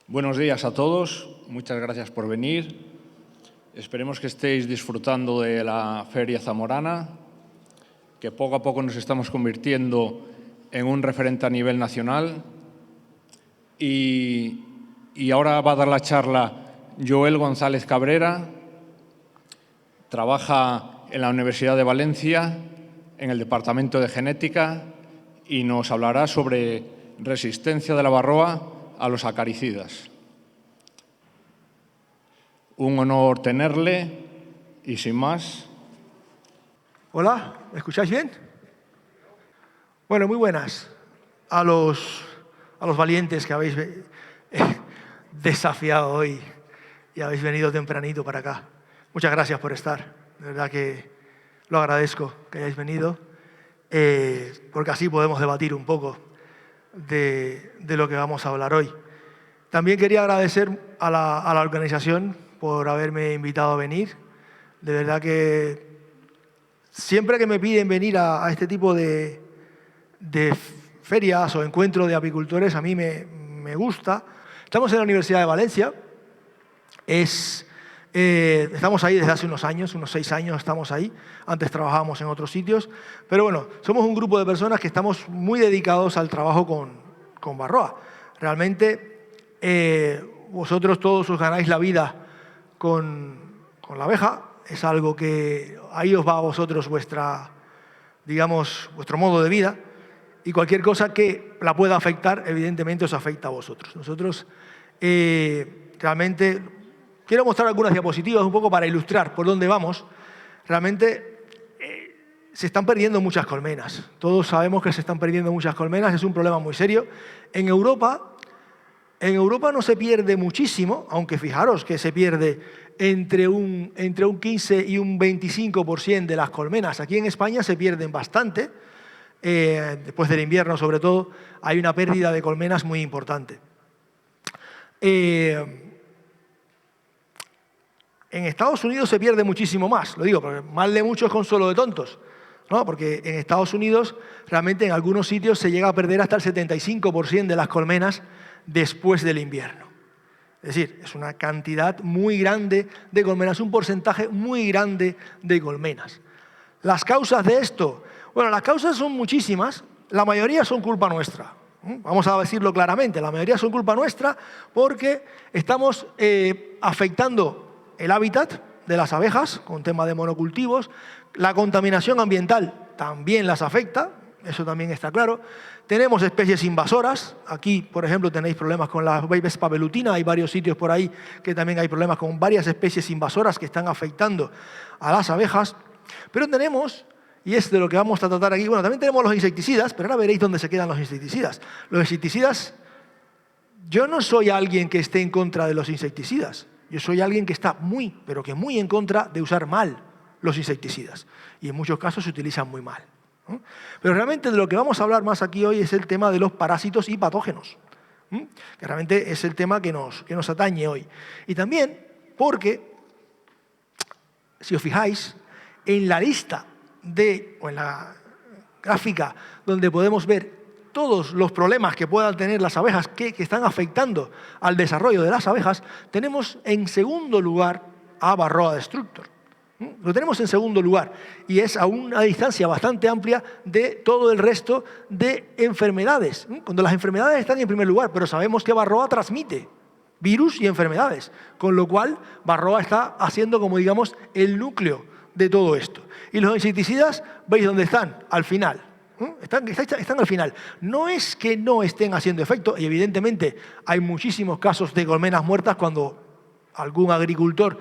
Buenos días a todos, muchas gracias por venir. Esperemos que estéis disfrutando de la Feria Zamorana, que poco a poco nos estamos convirtiendo en un referente a nivel nacional. Y ahora va a dar la charla Joel González Cabrera. Trabaja en la Universidad de Valencia, en el Departamento de Genética, y nos hablará sobre resistencia de la varroa a los acaricidas. Un honor tenerle y sin más. Hola, ¿me escucháis bien? Bueno, muy buenas a los valientes que habéis desafiado hoy y habéis venido tempranito para acá. Muchas gracias por estar, de verdad que lo agradezco que hayáis venido, porque así podemos debatir un poco de lo que vamos a hablar hoy. También quería agradecer a la organización por haberme invitado a venir. De verdad que siempre que me piden venir a este tipo de ferias o encuentros de apicultores, a mí me gusta. Estamos en la Universidad de Valencia. Estamos ahí desde hace unos años, unos 6 años estamos ahí. Antes trabajábamos en otros sitios. Pero bueno, somos un grupo de personas que estamos muy dedicados al trabajo con varroa. Realmente vosotros todos os ganáis la vida con la abeja. Es algo que ahí os va a vosotros vuestro modo de vida, y cualquier cosa que la pueda afectar, evidentemente os afecta a vosotros. Nosotros realmente quiero mostrar algunas diapositivas un poco para ilustrar por dónde vamos. Realmente se están perdiendo muchas colmenas. Todos sabemos que se están perdiendo muchas colmenas, es un problema muy serio. En Europa no se pierde muchísimo, aunque fijaros que se pierde entre un 15 y un 25% de las colmenas. Aquí en España se pierden bastante. Después del invierno, sobre todo, hay una pérdida de colmenas muy importante. En Estados Unidos se pierde muchísimo más. Lo digo, porque mal de muchos con solo de tontos, ¿no? Porque en Estados Unidos, realmente en algunos sitios se llega a perder hasta el 75% de las colmenas después del invierno. Es decir, es una cantidad muy grande de colmenas, un porcentaje muy grande de colmenas. Las causas de esto, bueno, las causas son muchísimas, la mayoría son culpa nuestra. Vamos a decirlo claramente, la mayoría son culpa nuestra porque estamos afectando el hábitat de las abejas con tema de monocultivos. La contaminación ambiental también las afecta, eso también está claro. Tenemos especies invasoras. Aquí, por ejemplo, tenéis problemas con la Vespa velutina. Hay varios sitios por ahí que también hay problemas con varias especies invasoras que están afectando a las abejas. Pero tenemos, y es de lo que vamos a tratar aquí, bueno, también tenemos los insecticidas, pero ahora veréis dónde se quedan los insecticidas. Los insecticidas, yo no soy alguien que esté en contra de los insecticidas. Yo soy alguien que está muy, pero que muy en contra de usar mal los insecticidas. Y en muchos casos se utilizan muy mal. Pero realmente de lo que vamos a hablar más aquí hoy es el tema de los parásitos y patógenos, que realmente es el tema que nos atañe hoy. Y también porque, si os fijáis, en la lista o en la gráfica donde podemos ver todos los problemas que puedan tener las abejas que están afectando al desarrollo de las abejas, tenemos en segundo lugar a Varroa destructor. Lo tenemos en segundo lugar y es a una distancia bastante amplia de todo el resto de enfermedades. Cuando las enfermedades están en primer lugar, pero sabemos que Varroa transmite virus y enfermedades, con lo cual Varroa está haciendo, como digamos, el núcleo de todo esto. Y los insecticidas, ¿veis dónde están? Al final. Están al final. No es que no estén haciendo efecto, y evidentemente hay muchísimos casos de colmenas muertas cuando algún agricultor,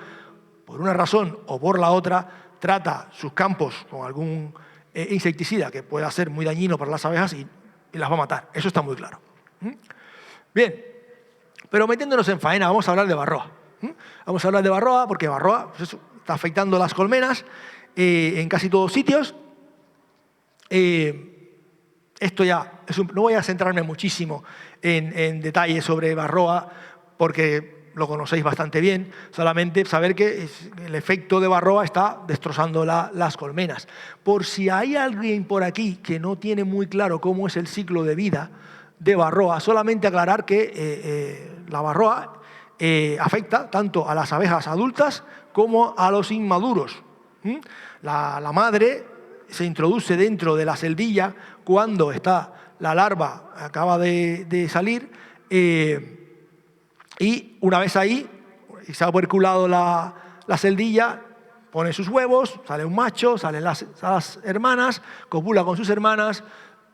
por una razón o por la otra, trata sus campos con algún insecticida que pueda ser muy dañino para las abejas y las va a matar. Eso está muy claro. Bien, pero metiéndonos en faena, vamos a hablar de Varroa. Vamos a hablar de Varroa porque Varroa pues eso, está afectando las colmenas en casi todos sitios. Esto ya, no voy a centrarme muchísimo en detalles sobre Varroa porque lo conocéis bastante bien, solamente saber que el efecto de Varroa está destrozando las colmenas. Por si hay alguien por aquí que no tiene muy claro cómo es el ciclo de vida de Varroa, solamente aclarar que La varroa afecta tanto a las abejas adultas como a los inmaduros. La madre se introduce dentro de la celdilla cuando está la larva, acaba de salir, y una vez ahí, se ha operculado la celdilla, pone sus huevos, sale un macho, salen las hermanas, copula con sus hermanas,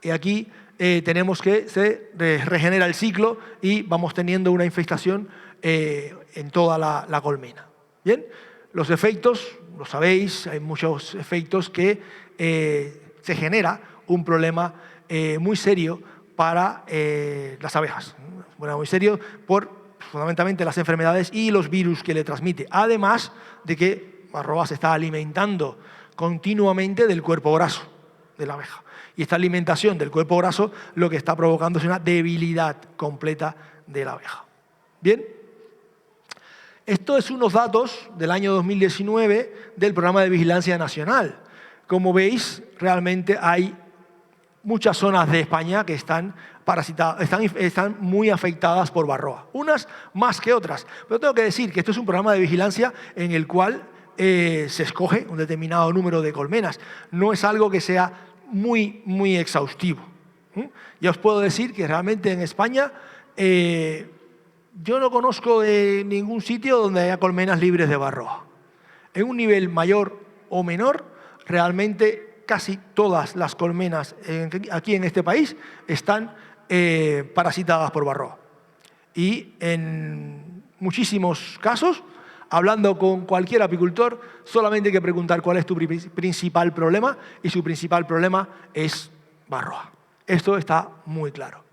y aquí tenemos que se regenera el ciclo y vamos teniendo una infestación en toda la colmena. ¿Bien? Los efectos, lo sabéis, hay muchos efectos que se genera un problema muy serio para las abejas. Bueno, muy serio por fundamentalmente las enfermedades y los virus que le transmite. Además de que varroa se está alimentando continuamente del cuerpo graso de la abeja. Y esta alimentación del cuerpo graso lo que está provocando es una debilidad completa de la abeja. Bien. Esto es unos datos del año 2019 del Programa de Vigilancia Nacional. Como veis, realmente hay muchas zonas de España que están muy afectadas por varroa. Unas más que otras. Pero tengo que decir que esto es un programa de vigilancia en el cual se escoge un determinado número de colmenas. No es algo que sea muy, muy exhaustivo. Ya os puedo decir que realmente en España yo no conozco de ningún sitio donde haya colmenas libres de varroa. En un nivel mayor o menor, realmente casi todas las colmenas aquí en este país están parasitadas por varroa. Y en muchísimos casos, hablando con cualquier apicultor, solamente hay que preguntar cuál es tu principal problema, y su principal problema es varroa. Esto está muy claro.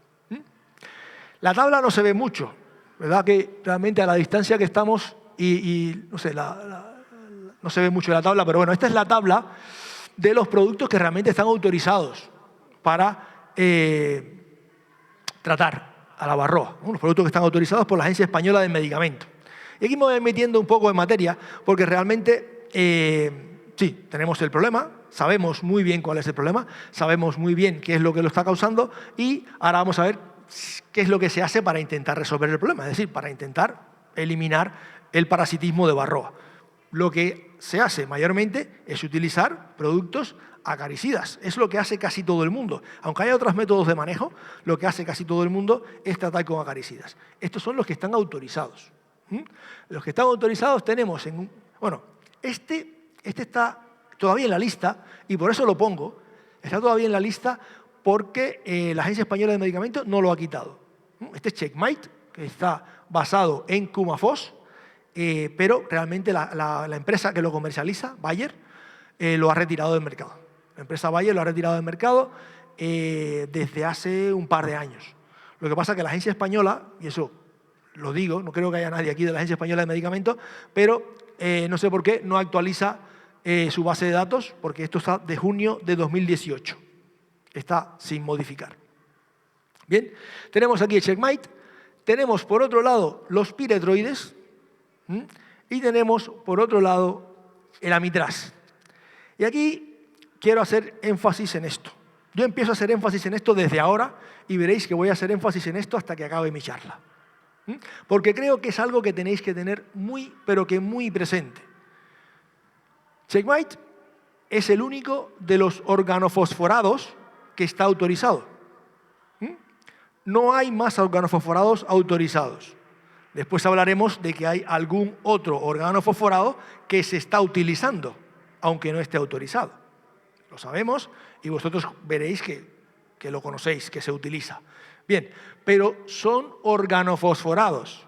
La tabla no se ve mucho, ¿verdad? Que realmente a la distancia que estamos no sé, no se ve mucho la tabla, pero bueno, esta es la tabla de los productos que realmente están autorizados para tratar a la varroa. Los productos que están autorizados por la Agencia Española de Medicamentos. Y aquí me voy metiendo un poco en materia, porque realmente sí, tenemos el problema, sabemos muy bien cuál es el problema, sabemos muy bien qué es lo que lo está causando, y ahora vamos a ver qué es lo que se hace para intentar resolver el problema, es decir, para intentar eliminar el parasitismo de varroa. Lo que se hace mayormente es utilizar productos acaricidas. Es lo que hace casi todo el mundo. Aunque haya otros métodos de manejo, lo que hace casi todo el mundo es tratar con acaricidas. Estos son los que están autorizados. Los que están autorizados tenemos bueno, este está todavía en la lista, y por eso lo pongo. Está todavía en la lista porque la Agencia Española de Medicamentos no lo ha quitado. Este es Checkmate, que está basado en Cumafos, pero realmente la empresa que lo comercializa, Bayer, lo ha retirado del mercado. La empresa Bayer lo ha retirado del mercado desde hace un par de años. Lo que pasa es que la Agencia Española, y eso lo digo, no creo que haya nadie aquí de la Agencia Española de Medicamentos, pero no sé por qué no actualiza su base de datos, porque esto está de junio de 2018. Está sin modificar. Bien, tenemos aquí el Checkmate, tenemos por otro lado los piretroides y tenemos por otro lado el amitraz. Y aquí quiero hacer énfasis en esto. Yo empiezo a hacer énfasis en esto desde ahora y veréis que voy a hacer énfasis en esto hasta que acabe mi charla. Porque creo que es algo que tenéis que tener muy, pero que muy presente. Checkmate es el único de los organofosforados que está autorizado. No hay más organofosforados autorizados. Después hablaremos de que hay algún otro organofosforado que se está utilizando, aunque no esté autorizado. Lo sabemos y vosotros veréis que lo conocéis, que se utiliza. Bien, pero son organofosforados.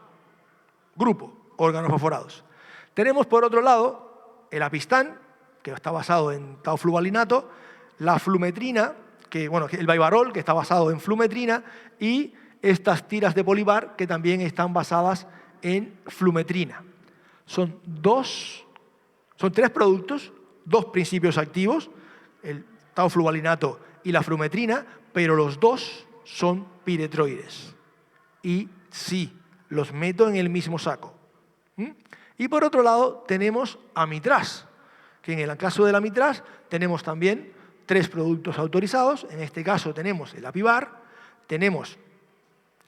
Grupo, organofosforados. Tenemos por otro lado el apistán, que está basado en taufluvalinato, la flumetrina, el Vivarol, que está basado en flumetrina, y estas tiras de Polivar, que también están basadas en flumetrina. Son tres productos, dos principios activos, el taufluvalinato y la flumetrina, pero los dos son piretroides. Y sí, los meto en el mismo saco. Y por otro lado tenemos amitraz, que en el caso del amitraz tenemos también tres productos autorizados. En este caso tenemos el apivar, tenemos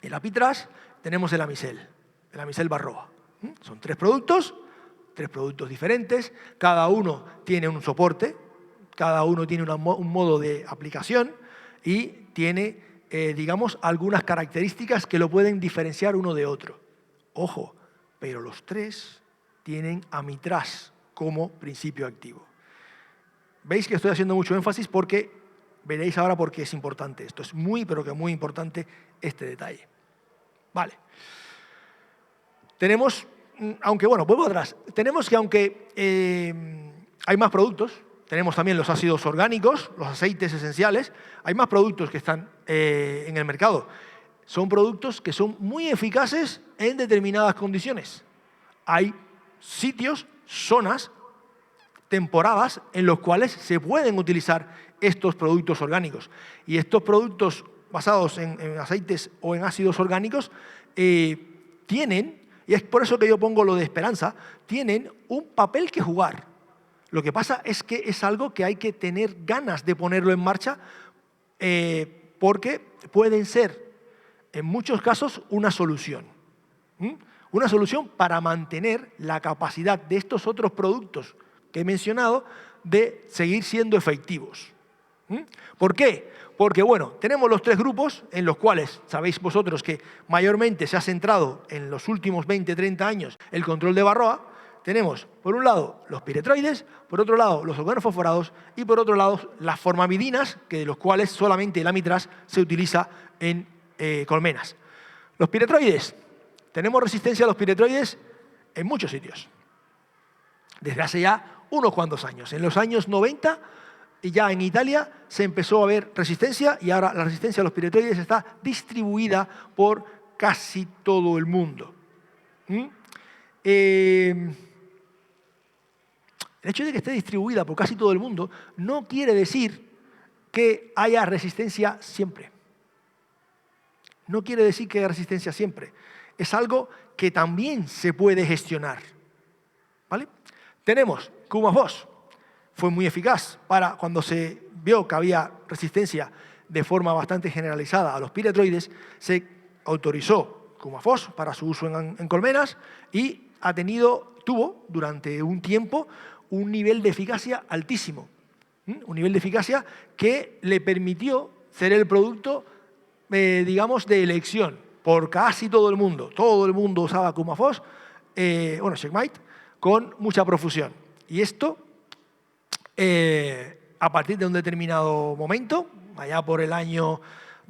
el apitraz, tenemos el amicel. el Amicel Barroa. Son tres productos diferentes, cada uno tiene un soporte, cada uno tiene un modo de aplicación y tiene, digamos, algunas características que lo pueden diferenciar uno de otro. Ojo, pero los tres tienen amitraz como principio activo. Veis que estoy haciendo mucho énfasis porque veréis ahora por qué es importante esto. Es muy, pero que muy importante este detalle. Vale. Tenemos, aunque bueno, vuelvo atrás. Tenemos que aunque hay más productos, tenemos también los ácidos orgánicos, los aceites esenciales, hay más productos que están en el mercado. Son productos que son muy eficaces en determinadas condiciones. Hay sitios, zonas, temporadas en los cuales se pueden utilizar estos productos orgánicos. Y estos productos basados en aceites o en ácidos orgánicos tienen, y es por eso que yo pongo lo de esperanza, tienen un papel que jugar. Lo que pasa es que es algo que hay que tener ganas de ponerlo en marcha porque pueden ser, en muchos casos, una solución. Una solución para mantener la capacidad de estos otros productos que he mencionado de seguir siendo efectivos. ¿Por qué? Porque, bueno, tenemos los tres grupos en los cuales, sabéis vosotros que mayormente se ha centrado en los últimos 20-30 años el control de Varroa. Tenemos, por un lado, los piretroides, por otro lado, los organofosforados y, por otro lado, las formamidinas, que de los cuales solamente el amitraz se utiliza en colmenas. Los piretroides. Tenemos resistencia a los piretroides en muchos sitios. Desde hace ya unos cuantos años. En los años 90, ya en Italia, se empezó a ver resistencia y ahora la resistencia a los piretroides está distribuida por casi todo el mundo. El hecho de que esté distribuida por casi todo el mundo no quiere decir que haya resistencia siempre. No quiere decir que haya resistencia siempre. Es algo que también se puede gestionar. ¿Vale? Tenemos Cumafos. Fue muy eficaz para cuando se vio que había resistencia de forma bastante generalizada a los piretroides, se autorizó Cumafos para su uso en colmenas y tuvo durante un tiempo un nivel de eficacia altísimo. Un nivel de eficacia que le permitió ser el producto, digamos, de elección por casi todo el mundo. Todo el mundo usaba Cumafos, Checkmate, con mucha profusión. Y esto, a partir de un determinado momento, allá por el año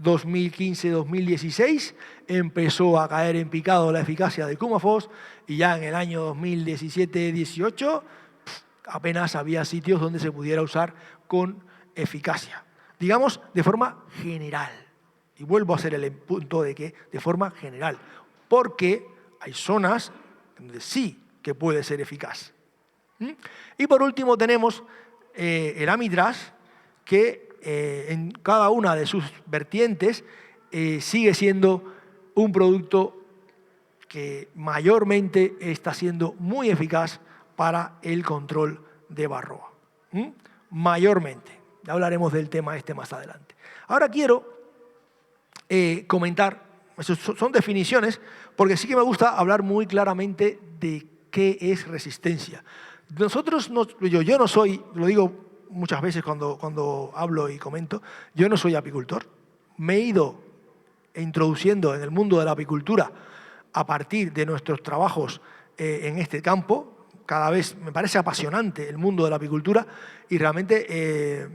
2015-2016, empezó a caer en picado la eficacia de Cumafos y ya en el año 2017-18 apenas había sitios donde se pudiera usar con eficacia. Digamos, de forma general. Y vuelvo a hacer el punto de que de forma general. Porque hay zonas donde sí que puede ser eficaz. Y por último tenemos el amitraz, que en cada una de sus vertientes sigue siendo un producto que mayormente está siendo muy eficaz para el control de Varroa. Mayormente. Ya hablaremos del tema este más adelante. Ahora quiero comentar, son definiciones, porque sí que me gusta hablar muy claramente de qué es resistencia. Nosotros, yo no soy, lo digo muchas veces cuando hablo y comento, yo no soy apicultor. Me he ido introduciendo en el mundo de la apicultura a partir de nuestros trabajos en este campo. Cada vez me parece apasionante el mundo de la apicultura y realmente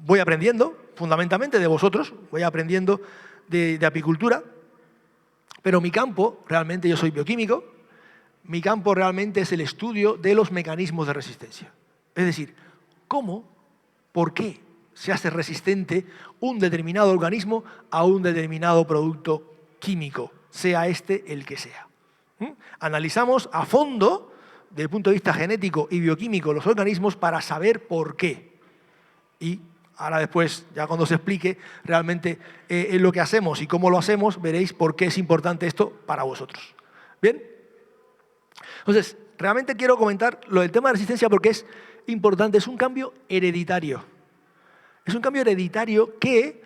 voy aprendiendo, fundamentalmente de vosotros, voy aprendiendo de apicultura, pero mi campo, realmente yo soy bioquímico, mi campo realmente es el estudio de los mecanismos de resistencia. Es decir, cómo, por qué se hace resistente un determinado organismo a un determinado producto químico, sea este el que sea. Analizamos a fondo, desde el punto de vista genético y bioquímico, los organismos para saber por qué. Y ahora después, ya cuando se explique realmente lo que hacemos y cómo lo hacemos, veréis por qué es importante esto para vosotros. ¿Bien? Entonces, realmente quiero comentar lo del tema de resistencia porque es importante, es un cambio hereditario. Es un cambio hereditario que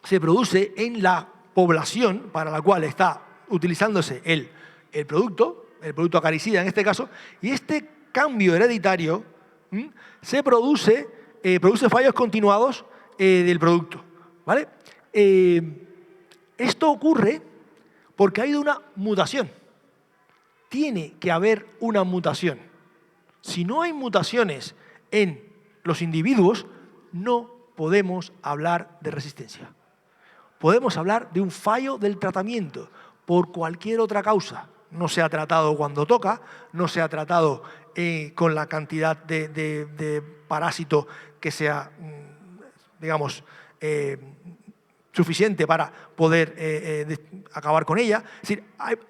se produce en la población para la cual está utilizándose el producto acaricida en este caso, y este cambio hereditario se produce fallos continuados del producto, ¿vale? Esto ocurre porque ha habido una mutación. Tiene que haber una mutación. Si no hay mutaciones en los individuos, no podemos hablar de resistencia. Podemos hablar de un fallo del tratamiento por cualquier otra causa. No se ha tratado cuando toca, no se ha tratado con la cantidad de parásito que sea, digamos, suficiente para poder acabar con ella. Es decir,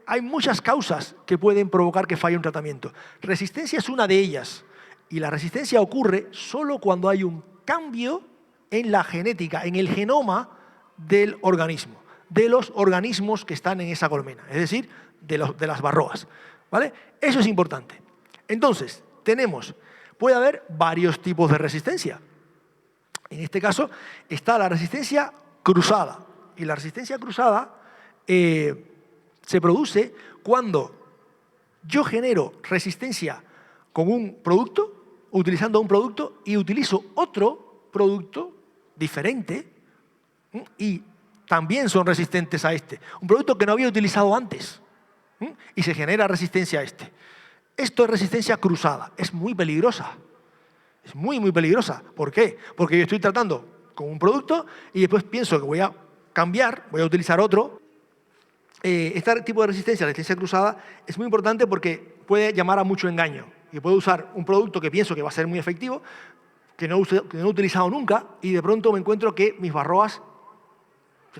hay muchas causas que pueden provocar que falle un tratamiento. Resistencia es una de ellas. Y la resistencia ocurre solo cuando hay un cambio en la genética, en el genoma del organismo, de los organismos que están en esa colmena, es decir, de las varroas, ¿vale? Eso es importante. Entonces, puede haber varios tipos de resistencia. En este caso está la resistencia cruzada. Y la resistencia cruzada se produce cuando yo genero resistencia con un producto, utilizando un producto, y utilizo otro producto diferente y también son resistentes a este. Un producto que no había utilizado antes y se genera resistencia a este. Esto es resistencia cruzada. Es muy peligrosa. Es muy, muy peligrosa. ¿Por qué? Porque yo estoy tratando con un producto y después pienso que voy a cambiar, voy a utilizar otro. Este tipo de resistencia cruzada, es muy importante porque puede llamar a mucho engaño. Y puedo usar un producto que pienso que va a ser muy efectivo, que no he utilizado nunca, y de pronto me encuentro que mis varroas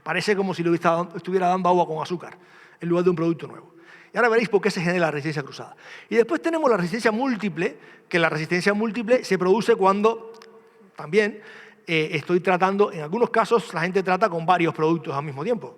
parece como si le estuviera dando agua con azúcar, en lugar de un producto nuevo. Y ahora veréis por qué se genera la resistencia cruzada. Y después tenemos la resistencia múltiple, que la resistencia múltiple se produce cuando también estoy tratando, en algunos casos la gente trata con varios productos al mismo tiempo,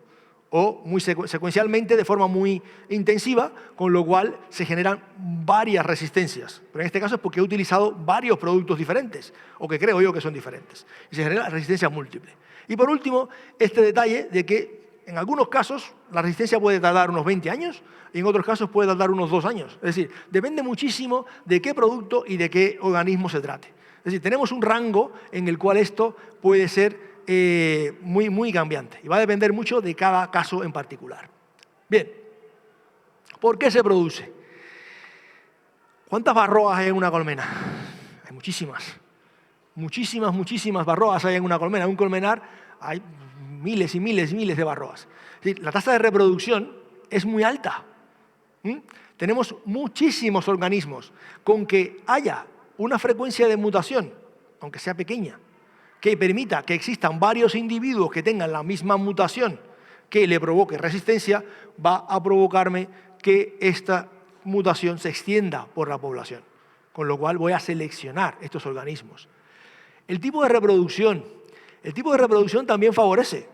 o muy secuencialmente de forma muy intensiva, con lo cual se generan varias resistencias. Pero en este caso es porque he utilizado varios productos diferentes, o que creo yo que son diferentes. Y se genera resistencia múltiple. Y por último, este detalle de que en algunos casos la resistencia puede tardar unos 20 años y en otros casos puede tardar unos 2 años. Es decir, depende muchísimo de qué producto y de qué organismo se trate. Es decir, tenemos un rango en el cual esto puede ser muy, muy cambiante y va a depender mucho de cada caso en particular. Bien, ¿por qué se produce? ¿Cuántas varroas hay en una colmena? Hay muchísimas. Muchísimas, muchísimas varroas hay en una colmena. En un colmenar hay miles y miles y miles de varroas. Es decir, la tasa de reproducción es muy alta. Tenemos muchísimos organismos. Con que haya una frecuencia de mutación, aunque sea pequeña, que permita que existan varios individuos que tengan la misma mutación que le provoque resistencia, va a provocarme que esta mutación se extienda por la población. Con lo cual voy a seleccionar estos organismos. El tipo de reproducción también favorece.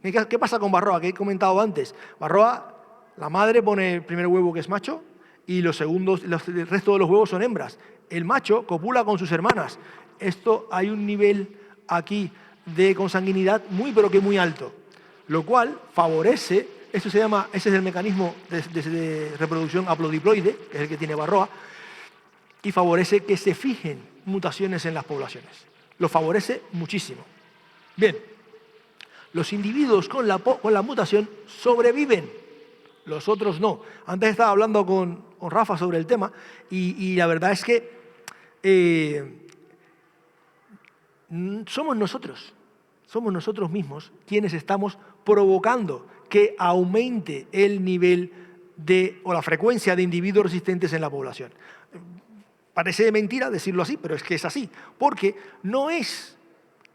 ¿Qué pasa con varroa? Que he comentado antes. Varroa, la madre pone el primer huevo que es macho y el resto de los huevos son hembras. El macho copula con sus hermanas. Esto hay un nivel aquí de consanguinidad muy pero que muy alto, lo cual favorece, ese es el mecanismo de reproducción haplodiploide, que es el que tiene varroa, y favorece que se fijen mutaciones en las poblaciones. Lo favorece muchísimo. Bien, los individuos con la mutación sobreviven, los otros no. Antes estaba hablando con Rafa sobre el tema y la verdad es que somos nosotros mismos quienes estamos provocando que aumente el nivel o la frecuencia de individuos resistentes en la población. Parece mentira decirlo así, pero es que es así. Porque no es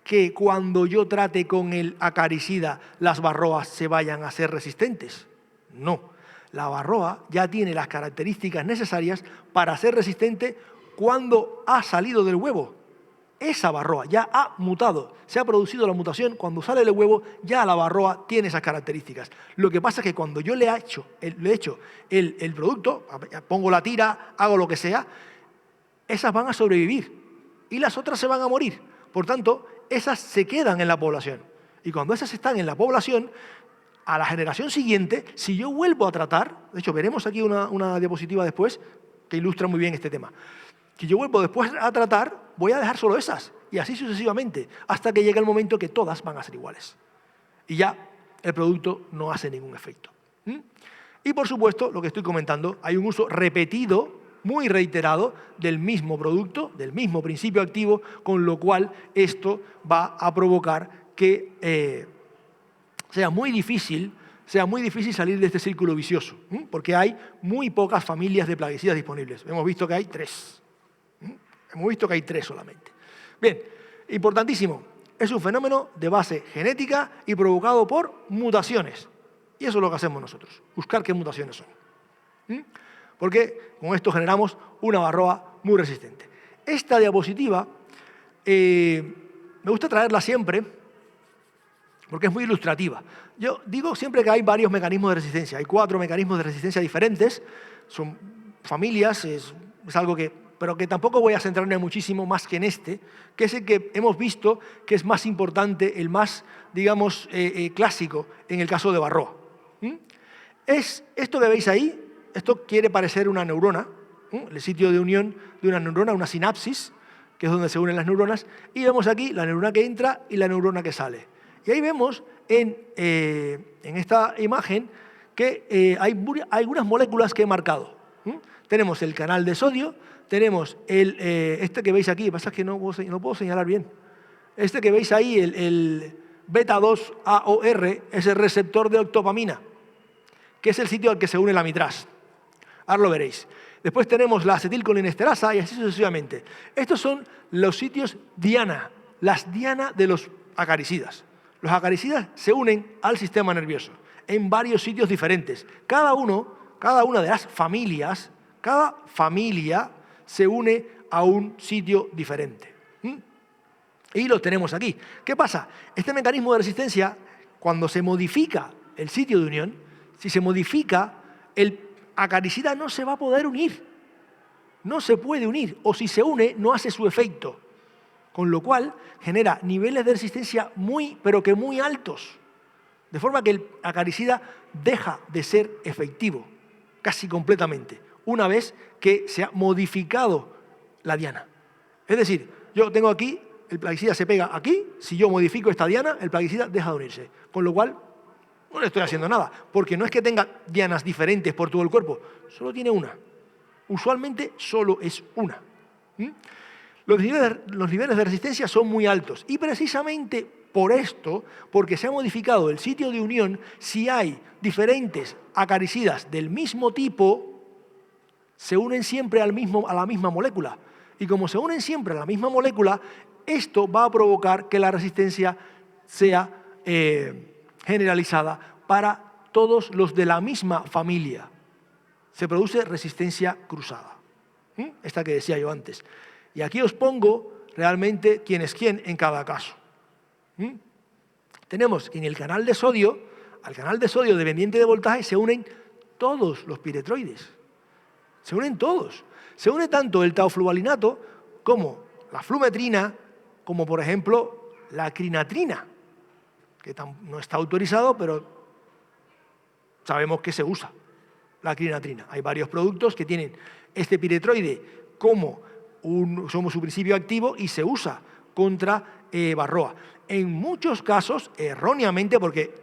que cuando yo trate con el acaricida las varroas se vayan a ser resistentes. No. La varroa ya tiene las características necesarias para ser resistente cuando ha salido del huevo. Esa varroa ya ha mutado, se ha producido la mutación, cuando sale del huevo ya la varroa tiene esas características. Lo que pasa es que cuando yo le he hecho el producto, pongo la tira, hago lo que sea, esas van a sobrevivir y las otras se van a morir. Por tanto, esas se quedan en la población. Y cuando esas están en la población, a la generación siguiente, si yo vuelvo a tratar, de hecho veremos aquí una diapositiva después que ilustra muy bien este tema, si yo vuelvo después a tratar, voy a dejar solo esas, y así sucesivamente, hasta que llegue el momento que todas van a ser iguales. Y ya el producto no hace ningún efecto. Y por supuesto, lo que estoy comentando, hay un uso repetido, muy reiterado, del mismo producto, del mismo principio activo, con lo cual esto va a provocar que sea muy difícil salir de este círculo vicioso, porque hay muy pocas familias de plaguicidas disponibles. Hemos visto que hay 3. Hemos visto que hay 3 solamente. Bien, importantísimo, es un fenómeno de base genética y provocado por mutaciones. Y eso es lo que hacemos nosotros, buscar qué mutaciones son. Porque con esto generamos una varroa muy resistente. Esta diapositiva me gusta traerla siempre porque es muy ilustrativa. Yo digo siempre que hay varios mecanismos de resistencia. Hay 4 mecanismos de resistencia diferentes. Son familias, es algo pero que tampoco voy a centrarme muchísimo más que en este, que es el que hemos visto que es más importante, el más, digamos, clásico en el caso de varroa. Es esto que veis ahí, esto quiere parecer una neurona, el sitio de unión de una neurona, una sinapsis, que es donde se unen las neuronas, y vemos aquí la neurona que entra y la neurona que sale. Y ahí vemos en esta imagen que hay algunas moléculas que he marcado. Tenemos el canal de sodio, tenemos este que veis aquí, pasa que no puedo señalar bien. Este que veis ahí, el beta-2-AOR, es el receptor de octopamina, que es el sitio al que se une la mitraz. Ahora lo veréis. Después tenemos la acetilcolinesterasa y así sucesivamente. Estos son los sitios diana, las diana de los acaricidas. Los acaricidas se unen al sistema nervioso en varios sitios diferentes. Cada una de las familias, cada familia se une a un sitio diferente. Y lo tenemos aquí. ¿Qué pasa? Este mecanismo de resistencia, cuando se modifica el sitio de unión, si se modifica, el acaricida no se va a poder unir. No se puede unir. O si se une, no hace su efecto. Con lo cual, genera niveles de resistencia pero que muy altos. De forma que el acaricida deja de ser efectivo, casi completamente, una vez que se ha modificado la diana. Es decir, yo tengo aquí, el plaguicida se pega aquí, si yo modifico esta diana, el plaguicida deja de unirse. Con lo cual, no le estoy haciendo nada, porque no es que tenga dianas diferentes por todo el cuerpo, solo tiene una. Usualmente solo es una. Los niveles de resistencia son muy altos y precisamente por esto, porque se ha modificado el sitio de unión, si hay diferentes acaricidas del mismo tipo, se unen siempre a la misma molécula. Y como se unen siempre a la misma molécula, esto va a provocar que la resistencia sea generalizada para todos los de la misma familia. Se produce resistencia cruzada. Esta que decía yo antes. Y aquí os pongo realmente quién es quién en cada caso. Tenemos en el canal de sodio, al canal de sodio dependiente de voltaje, se unen todos los piretroides. Se unen todos. Se une tanto el taofluvalinato como la flumetrina, como por ejemplo la crinatrina, que no está autorizado, pero sabemos que se usa la crinatrina. Hay varios productos que tienen este piretroide como su principio activo y se usa contra varroa. En muchos casos, erróneamente, porque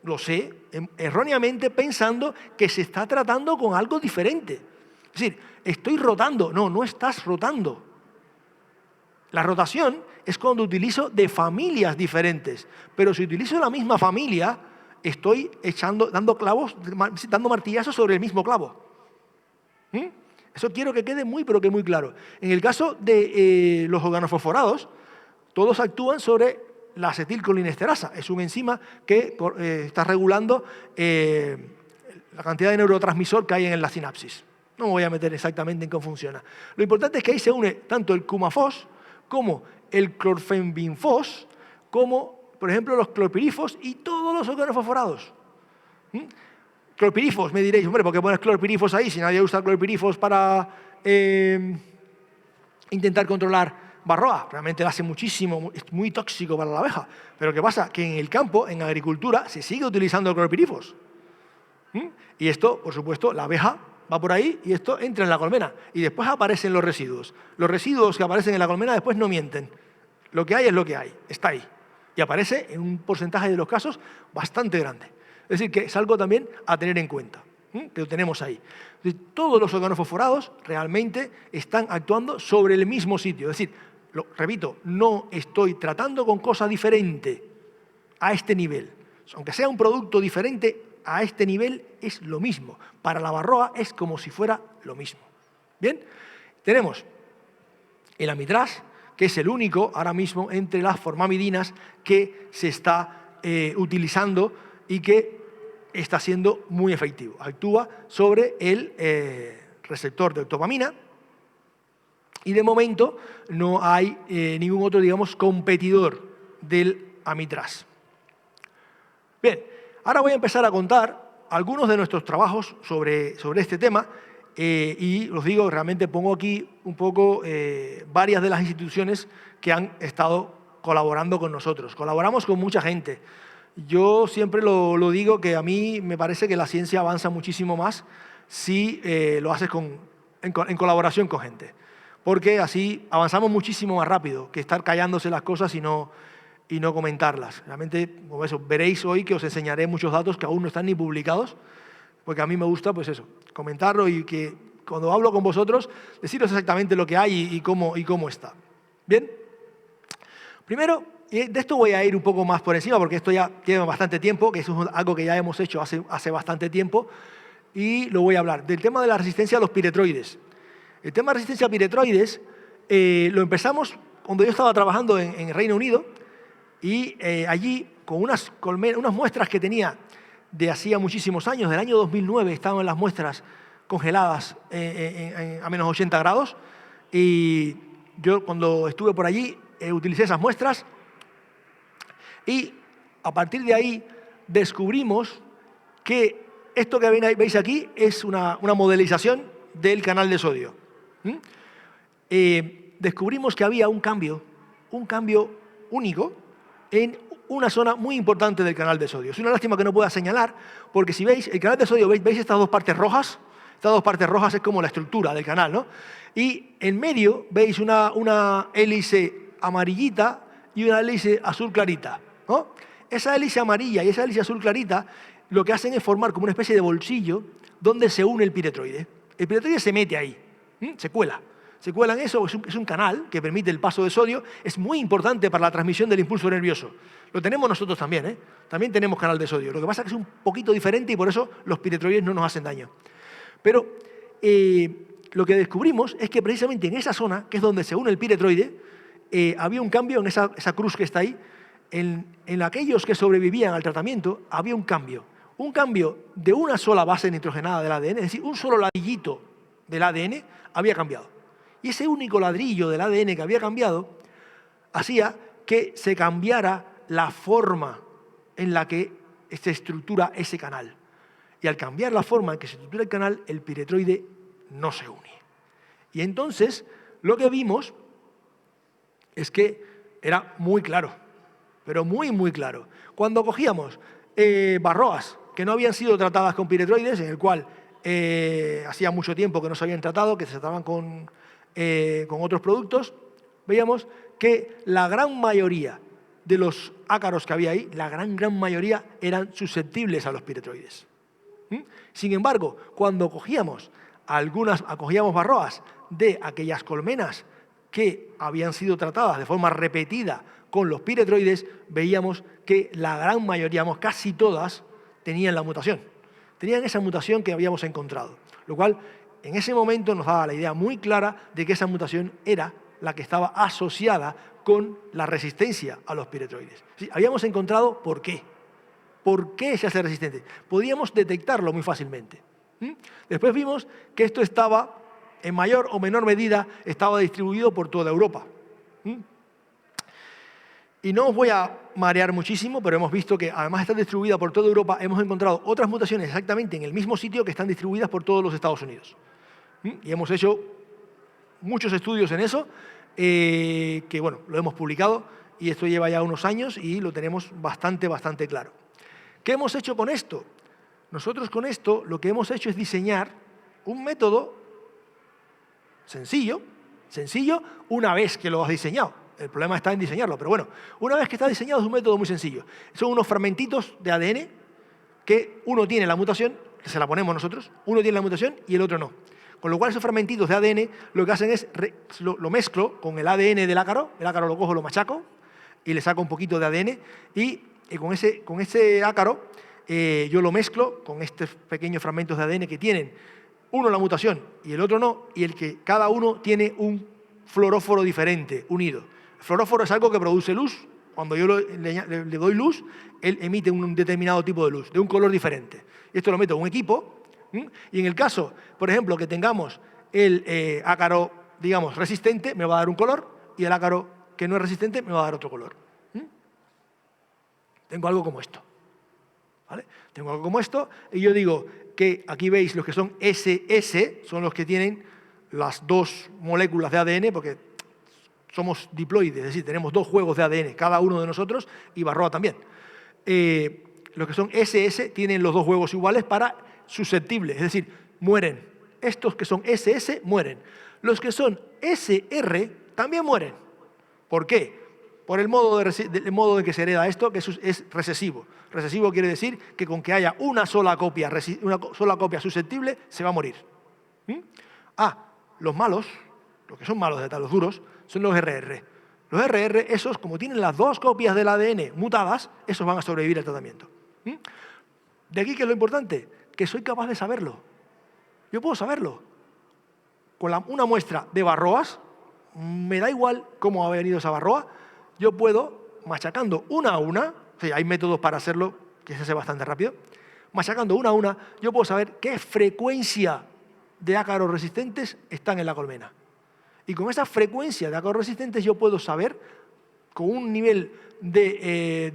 lo sé, erróneamente pensando que se está tratando con algo diferente. Es decir, estoy rotando. No, no estás rotando. La rotación es cuando utilizo de familias diferentes. Pero si utilizo la misma familia, estoy dando martillazos sobre el mismo clavo. Eso quiero que quede pero que muy claro. En el caso de los organofosforados, todos actúan sobre la acetilcolinesterasa. Es un enzima que está regulando la cantidad de neurotransmisor que hay en la sinapsis. No me voy a meter exactamente en cómo funciona. Lo importante es que ahí se une tanto el cumafos como el clorfenbinfos, como, por ejemplo, los clorpirifos y todos los organofosforados. Clorpirifos, me diréis, hombre, ¿por qué pones clorpirifos ahí si nadie usa clorpirifos para intentar controlar Varroa, realmente lo hace muchísimo, es muy tóxico para la abeja. Pero ¿qué pasa? Que en el campo, en agricultura, se sigue utilizando el clorpirifos. Y esto, por supuesto, la abeja va por ahí y esto entra en la colmena. Y después aparecen los residuos. Los residuos que aparecen en la colmena después no mienten. Lo que hay es lo que hay, está ahí. Y aparece en un porcentaje de los casos bastante grande. Es decir, que es algo también a tener en cuenta, que lo tenemos ahí. Todos los organofosforados realmente están actuando sobre el mismo sitio. Es decir, repito, no estoy tratando con cosa diferente a este nivel. Aunque sea un producto diferente, a este nivel es lo mismo. Para la varroa es como si fuera lo mismo. Bien, tenemos el amitraz, que es el único ahora mismo entre las formamidinas que se está utilizando y que está siendo muy efectivo. Actúa sobre el receptor de octopamina y de momento no hay ningún otro, digamos, competidor del amitraz. Bien, ahora voy a empezar a contar algunos de nuestros trabajos sobre este tema y os digo, realmente pongo aquí un poco varias de las instituciones que han estado colaborando con nosotros. Colaboramos con mucha gente. Yo siempre lo digo que a mí me parece que la ciencia avanza muchísimo más si lo haces en colaboración con gente. Porque así avanzamos muchísimo más rápido que estar callándose las cosas y no comentarlas. Realmente, como eso, veréis hoy que os enseñaré muchos datos que aún no están ni publicados, porque a mí me gusta, pues eso, comentarlo y que cuando hablo con vosotros, deciros exactamente lo que hay y cómo está. ¿Bien? Primero, de esto voy a ir un poco más por encima, porque esto ya lleva bastante tiempo, que eso es algo que ya hemos hecho hace bastante tiempo, y lo voy a hablar. Del tema de la resistencia a los piretroides. El tema de resistencia a piretroides lo empezamos cuando yo estaba trabajando en Reino Unido, y allí, con unas muestras que tenía de hacía muchísimos años, del año 2009, estaban las muestras congeladas a menos 80 grados, y yo cuando estuve por allí utilicé esas muestras, y a partir de ahí descubrimos que esto que veis aquí es una modelización del canal de sodio. Descubrimos que había un cambio único en una zona muy importante del canal de sodio. Es una lástima que no pueda señalar, porque si veis el canal de sodio, ¿veis estas dos partes rojas? Estas dos partes rojas es como la estructura del canal, ¿no? Y en medio veis una hélice amarillita y una hélice azul clarita, ¿no? Esa hélice amarilla y esa hélice azul clarita lo que hacen es formar como una especie de bolsillo donde se une el piretroide. El piretroide se mete ahí, se cuela en eso, es un canal que permite el paso de sodio, es muy importante para la transmisión del impulso nervioso. Lo tenemos nosotros también, ¿eh? También tenemos canal de sodio. Lo que pasa es que es un poquito diferente y por eso los piretroides no nos hacen daño. Pero lo que descubrimos es que precisamente en esa zona, que es donde se une el piretroide, había un cambio en esa cruz que está ahí. En aquellos que sobrevivían al tratamiento había un cambio de una sola base nitrogenada del ADN, es decir, un solo ladrillito del ADN había cambiado. Y ese único ladrillo del ADN que había cambiado hacía que se cambiara la forma en la que se estructura ese canal. Y al cambiar la forma en que se estructura el canal, el piretroide no se une. Y entonces lo que vimos es que era muy claro, pero muy, muy claro. Cuando cogíamos varroas que no habían sido tratadas con piretroides, en el cual hacía mucho tiempo que no se habían tratado, que se trataban con otros productos, veíamos que la gran mayoría de los ácaros que había ahí, la gran mayoría eran susceptibles a los piretroides. Sin embargo, cuando cogíamos varroas de aquellas colmenas que habían sido tratadas de forma repetida con los piretroides, veíamos que la gran mayoría, casi todas, tenían la mutación. Tenían esa mutación que habíamos encontrado, lo cual en ese momento nos daba la idea muy clara de que esa mutación era la que estaba asociada con la resistencia a los piretroides. Sí, habíamos encontrado por qué. ¿Por qué se hace resistente? Podíamos detectarlo muy fácilmente. Después vimos que esto estaba, en mayor o menor medida, estaba distribuido por toda Europa. Y no os voy a marear muchísimo, pero hemos visto que además de estar distribuida por toda Europa, hemos encontrado otras mutaciones exactamente en el mismo sitio que están distribuidas por todos los Estados Unidos. Y hemos hecho muchos estudios en eso que bueno, lo hemos publicado y esto lleva ya unos años y lo tenemos bastante claro. ¿Qué hemos hecho con esto? Nosotros con esto lo que hemos hecho es diseñar un método sencillo, una vez que lo has diseñado. El problema está en diseñarlo, pero bueno, una vez que está diseñado es un método muy sencillo. Son unos fragmentitos de ADN que uno tiene la mutación, que se la ponemos nosotros, uno tiene la mutación y el otro no. Con lo cual esos fragmentitos de ADN lo que hacen es, lo mezclo con el ADN del ácaro, el ácaro lo cojo, lo machaco y le saco un poquito de ADN y con ese ácaro yo lo mezclo con estos pequeños fragmentos de ADN que tienen uno la mutación y el otro no, y el que cada uno tiene un fluoróforo diferente, unido. El fluoróforo es algo que produce luz. Cuando yo le doy luz, él emite un determinado tipo de luz, de un color diferente. Esto lo meto en un equipo, y en el caso, por ejemplo, que tengamos el ácaro, digamos, resistente, me va a dar un color, y el ácaro que no es resistente me va a dar otro color. Tengo algo como esto. ¿Vale? Tengo algo como esto, y yo digo que aquí veis los que son SS, son los que tienen las dos moléculas de ADN, porque somos diploides, es decir, tenemos dos juegos de ADN, cada uno de nosotros, y Varroa también. Los que son SS tienen los dos juegos iguales para susceptibles, es decir, mueren. Estos que son SS mueren. Los que son SR también mueren. ¿Por qué? Por el modo de que se hereda esto, que es recesivo. Recesivo quiere decir que con que haya una sola copia susceptible, se va a morir. Los malos, los que son malos de los duros, son los RR. Los RR, esos, como tienen las dos copias del ADN mutadas, esos van a sobrevivir al tratamiento. De aquí, ¿qué es lo importante? Que soy capaz de saberlo. Yo puedo saberlo. Con una muestra de Varroas, me da igual cómo ha venido esa Varroa, yo puedo, machacando una a una, o sea, hay métodos para hacerlo que se hace bastante rápido, machacando una a una, yo puedo saber qué frecuencia de ácaros resistentes están en la colmena. Y con esa frecuencia de ácaros resistentes yo puedo saber, con un nivel de,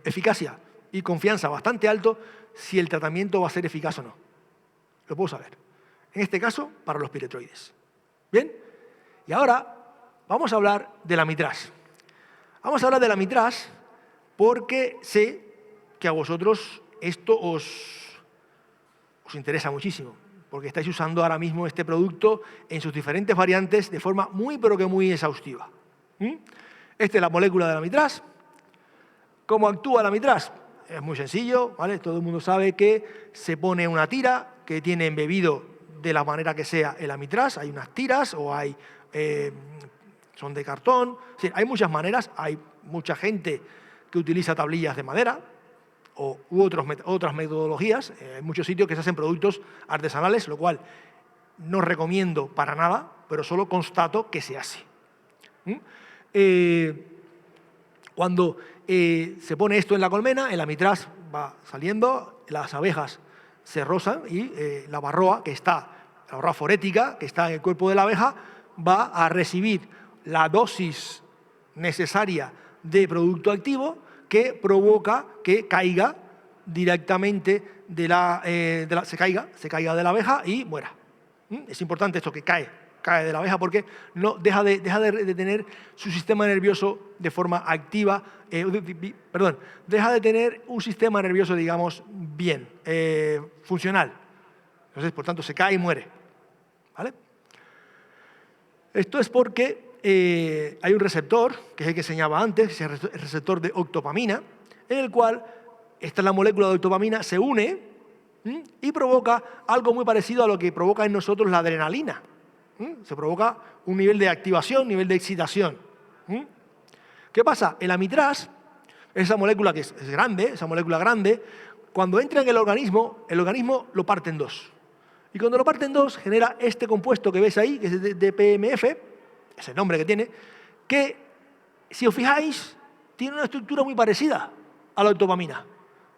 eficacia y confianza bastante alto, si el tratamiento va a ser eficaz o no. Lo puedo saber. En este caso, para los piretroides. ¿Bien? Y ahora vamos a hablar de la mitraz. Vamos a hablar de la mitraz porque sé que a vosotros esto os interesa muchísimo, porque estáis usando ahora mismo este producto en sus diferentes variantes de forma muy, pero que muy exhaustiva. Esta es la molécula de la mitraz. ¿Cómo actúa la mitraz? Es muy sencillo, ¿vale? Todo el mundo sabe que se pone una tira que tiene embebido de la manera que sea el amitraz. Hay unas tiras o hay son de cartón. Sí, hay muchas maneras. Hay mucha gente que utiliza tablillas de madera u otras metodologías. Hay muchos sitios que se hacen productos artesanales, lo cual no recomiendo para nada, pero solo constato que se hace. Cuando se pone esto en la colmena, el amitraz va saliendo, las abejas se rozan y la varroa, la varroa forética, que está en el cuerpo de la abeja, va a recibir la dosis necesaria de producto activo que provoca que caiga directamente se caiga de la abeja y muera. Es importante esto, que cae de la abeja porque no deja de tener su sistema nervioso de forma activa, deja de tener un sistema nervioso, digamos, bien, funcional. Entonces, por tanto, se cae y muere. ¿Vale? Esto es porque hay un receptor, que es el que enseñaba antes, que es el receptor de octopamina, en el cual la molécula de octopamina se une y provoca algo muy parecido a lo que provoca en nosotros la adrenalina. Se provoca un nivel de activación, un nivel de excitación. ¿Qué pasa? El amitraz, esa molécula que es grande, esa molécula grande, cuando entra en el organismo lo parte en dos. Y cuando lo parte en dos, genera este compuesto que ves ahí, que es DPMF, es el nombre que tiene, que, si os fijáis, tiene una estructura muy parecida a la octopamina.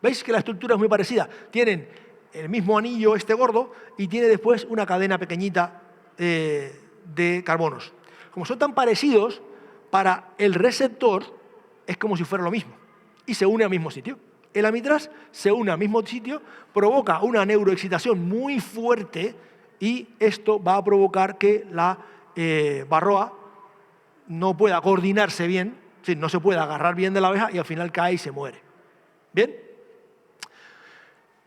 ¿Veis que la estructura es muy parecida? Tienen el mismo anillo gordo y tiene después una cadena pequeñita de carbonos. Como son tan parecidos, para el receptor es como si fuera lo mismo y se une al mismo sitio. El amitraz se une al mismo sitio, provoca una neuroexcitación muy fuerte y esto va a provocar que la Varroa no pueda coordinarse bien, no se puede agarrar bien de la abeja y al final cae y se muere. ¿Bien?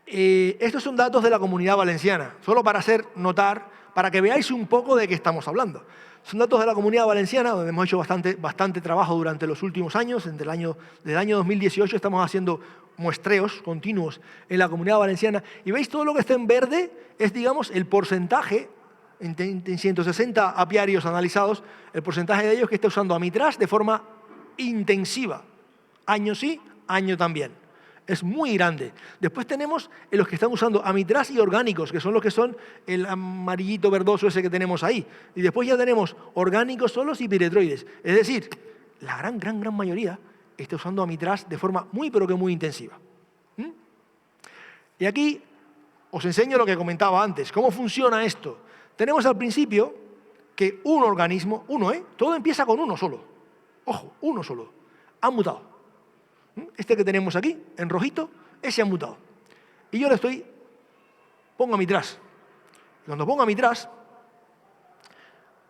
Estos son datos de la Comunidad Valenciana, solo para hacer notar, para que veáis un poco de qué estamos hablando. Son datos de la Comunidad Valenciana, donde hemos hecho bastante trabajo durante los últimos años. Desde el año 2018 estamos haciendo muestreos continuos en la Comunidad Valenciana. Y veis, todo lo que está en verde es, digamos, el porcentaje, en 160 apiarios analizados, el porcentaje de ellos que está usando Amitraz de forma intensiva. Año sí, año también. Es muy grande. Después tenemos los que están usando Amitraz y orgánicos, que son los que son el amarillito verdoso ese que tenemos ahí. Y después ya tenemos orgánicos solos y piretroides. Es decir, la gran mayoría está usando Amitraz de forma muy, pero que muy intensiva. Y aquí os enseño lo que comentaba antes. ¿Cómo funciona esto? Tenemos al principio que un organismo, todo empieza con uno solo. Ojo, uno solo. Ha mutado. Este que tenemos aquí, en rojito, ese ha mutado. Y yo pongo Amitraz. Cuando pongo Amitraz,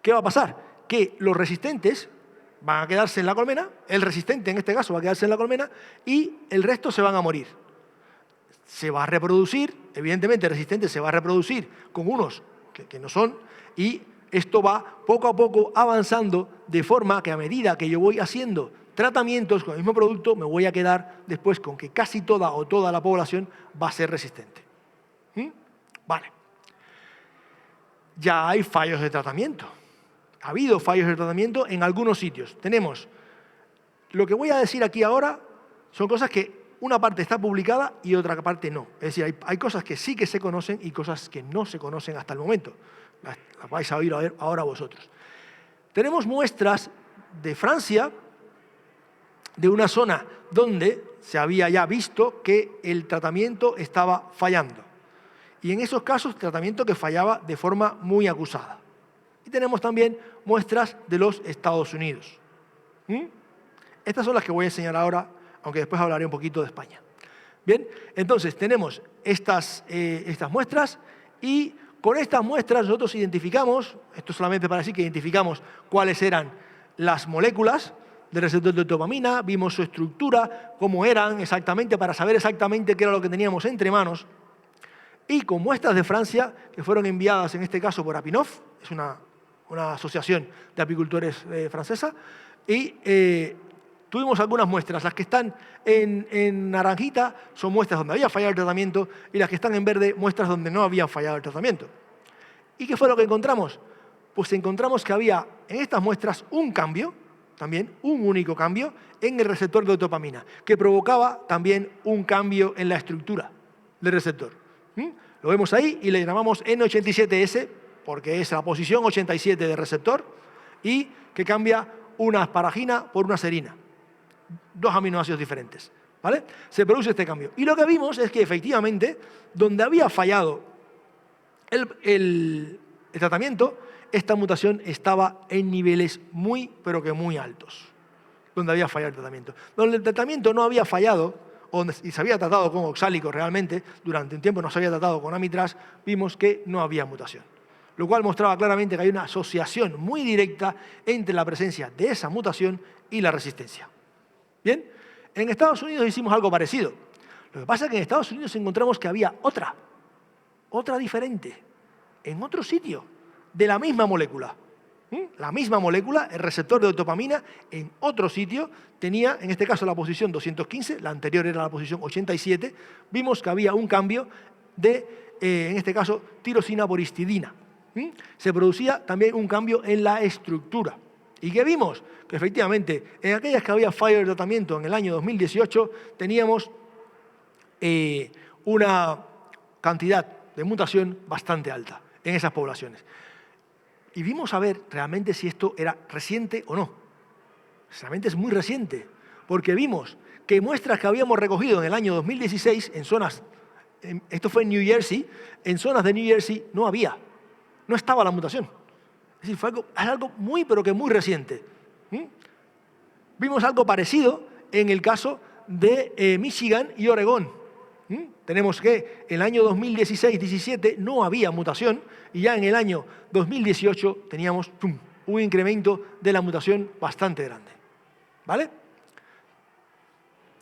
¿qué va a pasar? Que los resistentes van a quedarse en la colmena, el resistente en este caso va a quedarse en la colmena y el resto se van a morir. Se va a reproducir, evidentemente el resistente se va a reproducir con unos que no son, y esto va poco a poco avanzando de forma que a medida que yo voy haciendo tratamientos con el mismo producto, me voy a quedar después con que casi toda o toda la población va a ser resistente. Vale. Ya hay fallos de tratamiento. Ha habido fallos de tratamiento en algunos sitios. Tenemos, lo que voy a decir aquí ahora, son cosas que una parte está publicada y otra parte no. Es decir, hay cosas que sí que se conocen y cosas que no se conocen hasta el momento. Las vais a oír ahora vosotros. Tenemos muestras de Francia, de una zona donde se había ya visto que el tratamiento estaba fallando. Y en esos casos, tratamiento que fallaba de forma muy acusada. Y tenemos también muestras de los Estados Unidos. Estas son las que voy a enseñar ahora, aunque después hablaré un poquito de España. Bien, entonces tenemos estas muestras y con estas muestras nosotros identificamos, esto solamente para decir que identificamos cuáles eran las moléculas del receptor de dopamina, vimos su estructura, cómo eran exactamente, para saber exactamente qué era lo que teníamos entre manos. Y con muestras de Francia, que fueron enviadas en este caso por Apinov, es una asociación de apicultores francesa, y tuvimos algunas muestras. Las que están en naranjita son muestras donde había fallado el tratamiento y las que están en verde, muestras donde no había fallado el tratamiento. ¿Y qué fue lo que encontramos? Pues encontramos que había en estas muestras un cambio, también un único cambio, en el receptor de dopamina, que provocaba también un cambio en la estructura del receptor. Lo vemos ahí y le llamamos N87S, porque es la posición 87 del receptor, y que cambia una asparagina por una serina. 2 aminoácidos diferentes. ¿Vale? Se produce este cambio. Y lo que vimos es que efectivamente, donde había fallado el tratamiento, esta mutación estaba en niveles muy, pero que muy altos. Donde había fallado el tratamiento. Donde el tratamiento no había fallado, y se había tratado con oxálico realmente, durante un tiempo no se había tratado con Amitraz, vimos que no había mutación. Lo cual mostraba claramente que hay una asociación muy directa entre la presencia de esa mutación y la resistencia. ¿Bien? En Estados Unidos hicimos algo parecido. Lo que pasa es que en Estados Unidos encontramos que había otra diferente, en otro sitio, de la misma molécula. La misma molécula, el receptor de dopamina, en otro sitio, tenía, en este caso, la posición 215, la anterior era la posición 87, vimos que había un cambio de, en este caso, tirosina por histidina. Se producía también un cambio en la estructura. ¿Y qué vimos? Que efectivamente, en aquellas que había fallo de tratamiento en el año 2018, teníamos una cantidad de mutación bastante alta en esas poblaciones. Y vimos a ver realmente si esto era reciente o no. Realmente es muy reciente, porque vimos que muestras que habíamos recogido en el año 2016 en zonas, esto fue en New Jersey, en zonas de New Jersey no estaba la mutación. Es decir, fue algo muy, pero que muy reciente. Vimos algo parecido en el caso de Michigan y Oregón. Tenemos que en el año 2016-17 no había mutación y ya en el año 2018 teníamos un incremento de la mutación bastante grande. ¿Vale?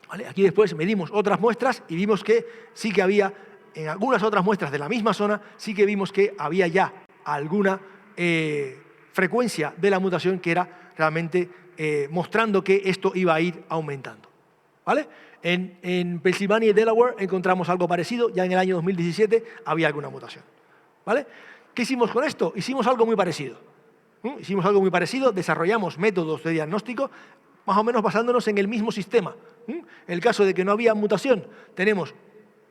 ¿Vale? Aquí después medimos otras muestras y vimos que sí que había, en algunas otras muestras de la misma zona, sí que vimos que había ya alguna frecuencia de la mutación que era realmente mostrando que esto iba a ir aumentando. ¿Vale? En Pensilvania y Delaware encontramos algo parecido, ya en el año 2017 había alguna mutación. ¿Vale? ¿Qué hicimos con esto? Hicimos algo muy parecido. Hicimos algo muy parecido, desarrollamos métodos de diagnóstico más o menos basándonos en el mismo sistema. En el caso de que no había mutación, tenemos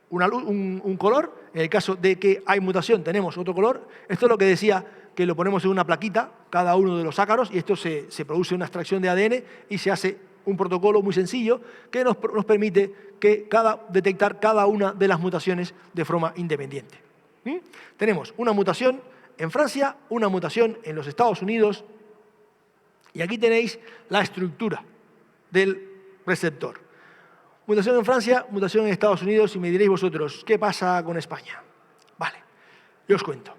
un color. En el caso de que hay mutación, tenemos otro color. Esto es lo que decía, que lo ponemos en una plaquita, cada uno de los ácaros, y esto se produce una extracción de ADN y se hace un protocolo muy sencillo que nos permite detectar cada una de las mutaciones de forma independiente. Tenemos una mutación en Francia, una mutación en los Estados Unidos, y aquí tenéis la estructura del receptor. Mutación en Francia, mutación en Estados Unidos, y me diréis vosotros, ¿qué pasa con España? Vale, yo os cuento.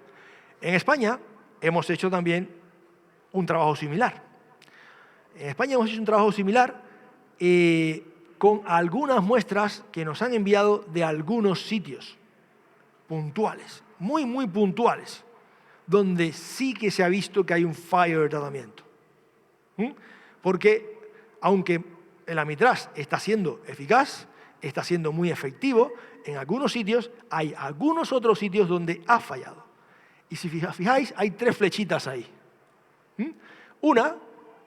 En España hemos hecho también un trabajo similar. En España hemos hecho un trabajo similar con algunas muestras que nos han enviado de algunos sitios puntuales, muy, muy puntuales, donde sí que se ha visto que hay un fallo de tratamiento. Porque, aunque el Amitraz está siendo eficaz, está siendo muy efectivo, en algunos sitios hay algunos otros sitios donde ha fallado. Y si fijáis, hay 3 flechitas ahí. Una,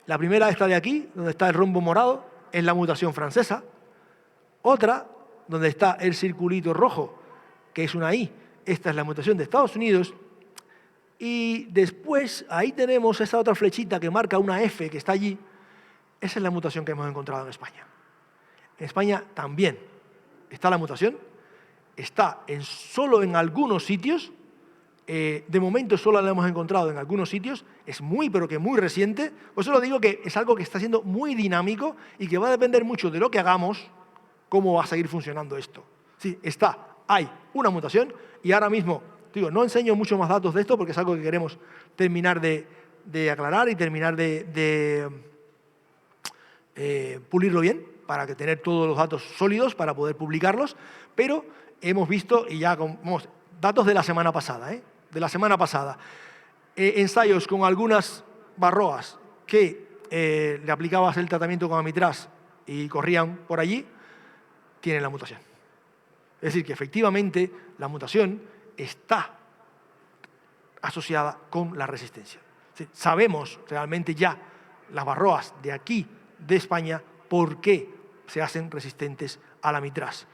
la primera esta de aquí, donde está el rombo morado, es la mutación francesa. Otra, donde está el circulito rojo, que es una I, esta es la mutación de Estados Unidos. Y después, ahí tenemos esa otra flechita que marca una F que está allí. Esa es la mutación que hemos encontrado en España. En España también está la mutación, está solo en algunos sitios. De momento solo la hemos encontrado en algunos sitios, es muy, pero que muy reciente. Por eso lo digo, que es algo que está siendo muy dinámico y que va a depender mucho de lo que hagamos, cómo va a seguir funcionando esto. Sí, hay una mutación, y ahora mismo, digo, no enseño mucho más datos de esto porque es algo que queremos terminar de aclarar y terminar de pulirlo bien, para que tener todos los datos sólidos para poder publicarlos, pero hemos visto, y ya datos de la semana pasada, ensayos con algunas barroas que le aplicabas el tratamiento con Amitraz y corrían por allí, tienen la mutación. Es decir, que efectivamente la mutación está asociada con la resistencia. Sabemos realmente ya las barroas de aquí, de España, por qué se hacen resistentes al Amitraz.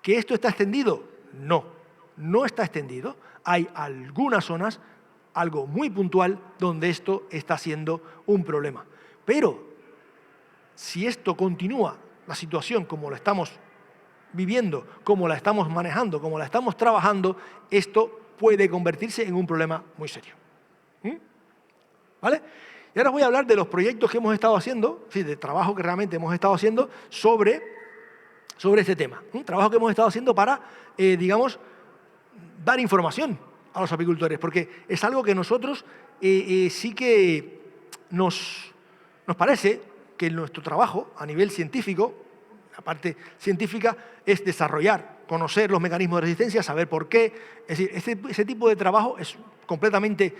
¿Que esto está extendido? No, no está extendido. Hay algunas zonas, algo muy puntual, donde esto está siendo un problema. Pero si esto continúa, la situación como la estamos viviendo, como la estamos manejando, como la estamos trabajando, esto puede convertirse en un problema muy serio. ¿Vale? Y ahora os voy a hablar de los proyectos que hemos estado haciendo, sí, de trabajo que realmente hemos estado haciendo sobre este tema. Un trabajo que hemos estado haciendo para, digamos, dar información a los apicultores, porque es algo que nosotros sí que nos parece que nuestro trabajo a nivel científico, la parte científica, es desarrollar, conocer los mecanismos de resistencia, saber por qué. Es decir, ese tipo de trabajo es completamente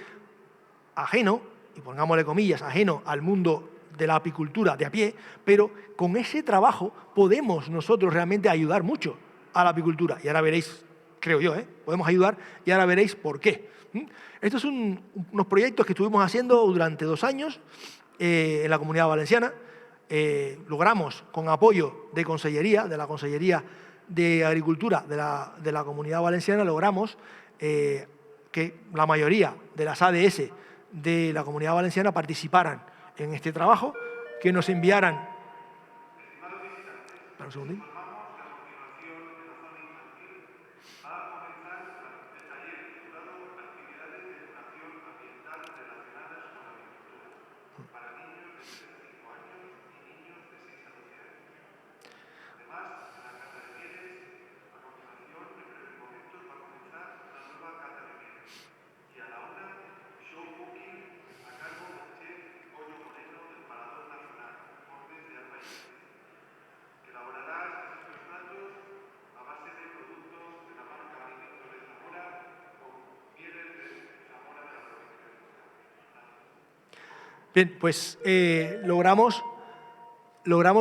ajeno, y pongámosle comillas, ajeno al mundo de la apicultura de a pie, pero con ese trabajo podemos nosotros realmente ayudar mucho a la apicultura. Y ahora veréis, creo yo, podemos ayudar, y ahora veréis por qué. Estos son unos proyectos que estuvimos haciendo durante 2 años en la Comunidad Valenciana. Logramos, con apoyo de Consellería, de la Consellería de Agricultura de la Comunidad Valenciana, logramos que la mayoría de las ADS de la Comunidad Valenciana participaran en este trabajo, que nos enviaran... Espera un segundín. Bien, pues logramos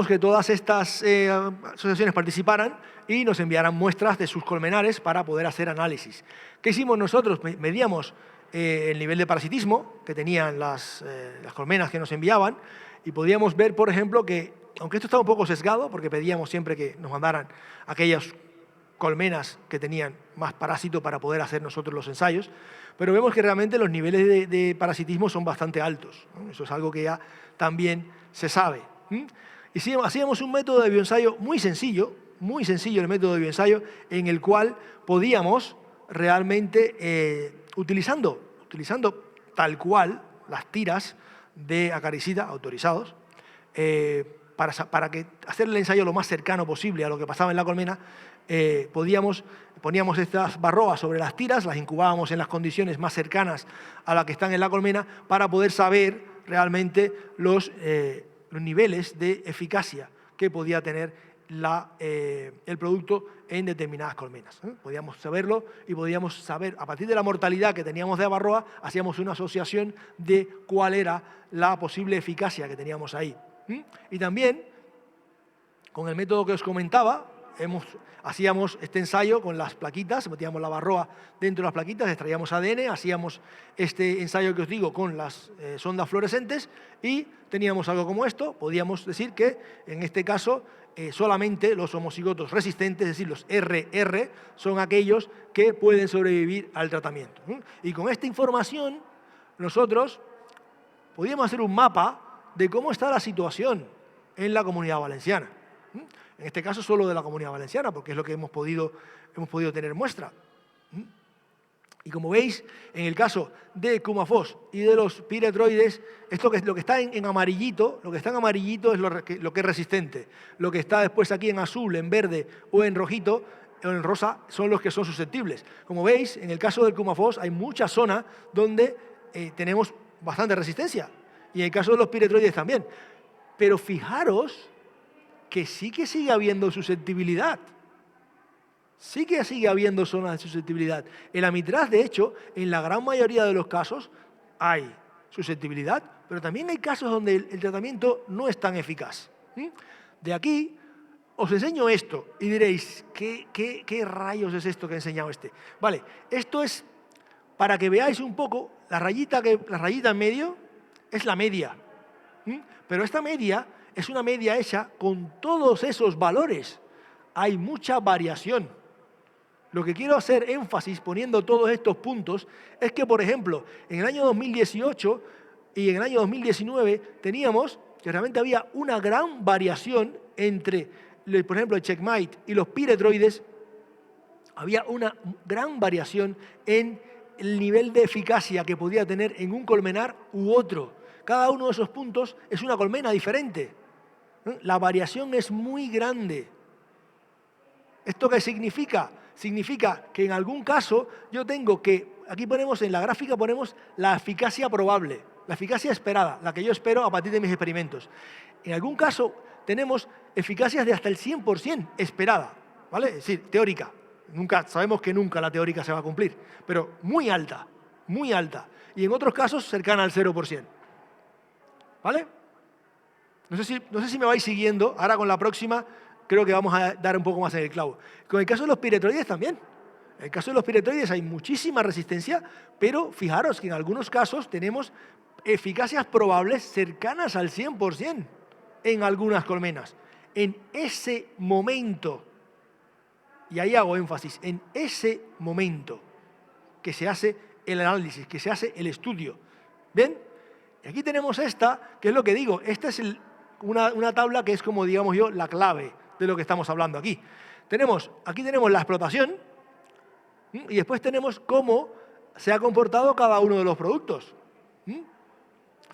que todas estas asociaciones participaran y nos enviaran muestras de sus colmenares para poder hacer análisis. ¿Qué hicimos nosotros? Medíamos el nivel de parasitismo que tenían las colmenas que nos enviaban y podíamos ver, por ejemplo, que, aunque esto estaba un poco sesgado, porque pedíamos siempre que nos mandaran aquellas colmenas que tenían más parásito para poder hacer nosotros los ensayos, pero vemos que realmente los niveles de parasitismo son bastante altos, ¿no? Eso es algo que ya también se sabe. Y sí, hacíamos un método de bioensayo muy sencillo el método de bioensayo, en el cual podíamos realmente, utilizando tal cual las tiras de acaricida autorizados, para que hacer el ensayo lo más cercano posible a lo que pasaba en la colmena, poníamos estas barroas sobre las tiras, las incubábamos en las condiciones más cercanas a las que están en la colmena para poder saber realmente los niveles de eficacia que podía tener el producto en determinadas colmenas. Podíamos saberlo y podíamos saber, a partir de la mortalidad que teníamos de barroa, hacíamos una asociación de cuál era la posible eficacia que teníamos ahí. Y también, con el método que os comentaba, hacíamos este ensayo con las plaquitas, metíamos la barroa dentro de las plaquitas, extraíamos ADN, hacíamos este ensayo que os digo con las sondas fluorescentes y teníamos algo como esto. Podíamos decir que, en este caso, solamente los homocigotos resistentes, es decir, los RR, son aquellos que pueden sobrevivir al tratamiento. Y con esta información, nosotros podíamos hacer un mapa de cómo está la situación en la Comunidad Valenciana. En este caso solo de la Comunidad Valenciana, porque es lo que hemos podido tener muestra. Y como veis, en el caso de Cumafos y de los piretroides, lo que está en amarillito, es lo que es resistente. Lo que está después aquí en azul, en verde o en rojito, o en rosa, son los que son susceptibles. Como veis, en el caso del Cumafos hay mucha zona donde tenemos bastante resistencia. Y en el caso de los piretroides también. Pero fijaros que sí que sigue habiendo susceptibilidad. Sí que sigue habiendo zonas de susceptibilidad. En la mitraz, de hecho, en la gran mayoría de los casos hay susceptibilidad, pero también hay casos donde el tratamiento no es tan eficaz. De aquí os enseño esto y diréis, ¿qué rayos es esto que he enseñado este? Vale, esto es para que veáis un poco, la rayita en medio es la media. Pero esta media es una media hecha con todos esos valores. Hay mucha variación. Lo que quiero hacer énfasis poniendo todos estos puntos es que, por ejemplo, en el año 2018 y en el año 2019 teníamos que realmente había una gran variación entre, por ejemplo, el checkmate y los piretroides. Había una gran variación en el nivel de eficacia que podía tener en un colmenar u otro. Cada uno de esos puntos es una colmena diferente. La variación es muy grande. ¿Esto qué significa? Significa que en algún caso yo tengo que, aquí ponemos en la gráfica, ponemos la eficacia probable, la eficacia esperada, la que yo espero a partir de mis experimentos. En algún caso tenemos eficacias de hasta el 100% esperada, ¿vale? Es decir, teórica. Sabemos que nunca la teórica se va a cumplir, pero muy alta, muy alta. Y en otros casos cercana al 0%. ¿Vale? No sé si me vais siguiendo. Ahora con la próxima creo que vamos a dar un poco más en el clavo. Con el caso de los piretroides también. En el caso de los piretroides hay muchísima resistencia, pero fijaros que en algunos casos tenemos eficacias probables cercanas al 100% en algunas colmenas. En ese momento, y ahí hago énfasis, en ese momento que se hace el análisis, que se hace el estudio. ¿Ven? Y aquí tenemos esta, que es lo que digo, esta es una tabla que es como, digamos yo, la clave de lo que estamos hablando aquí. Aquí tenemos la explotación y después tenemos cómo se ha comportado cada uno de los productos.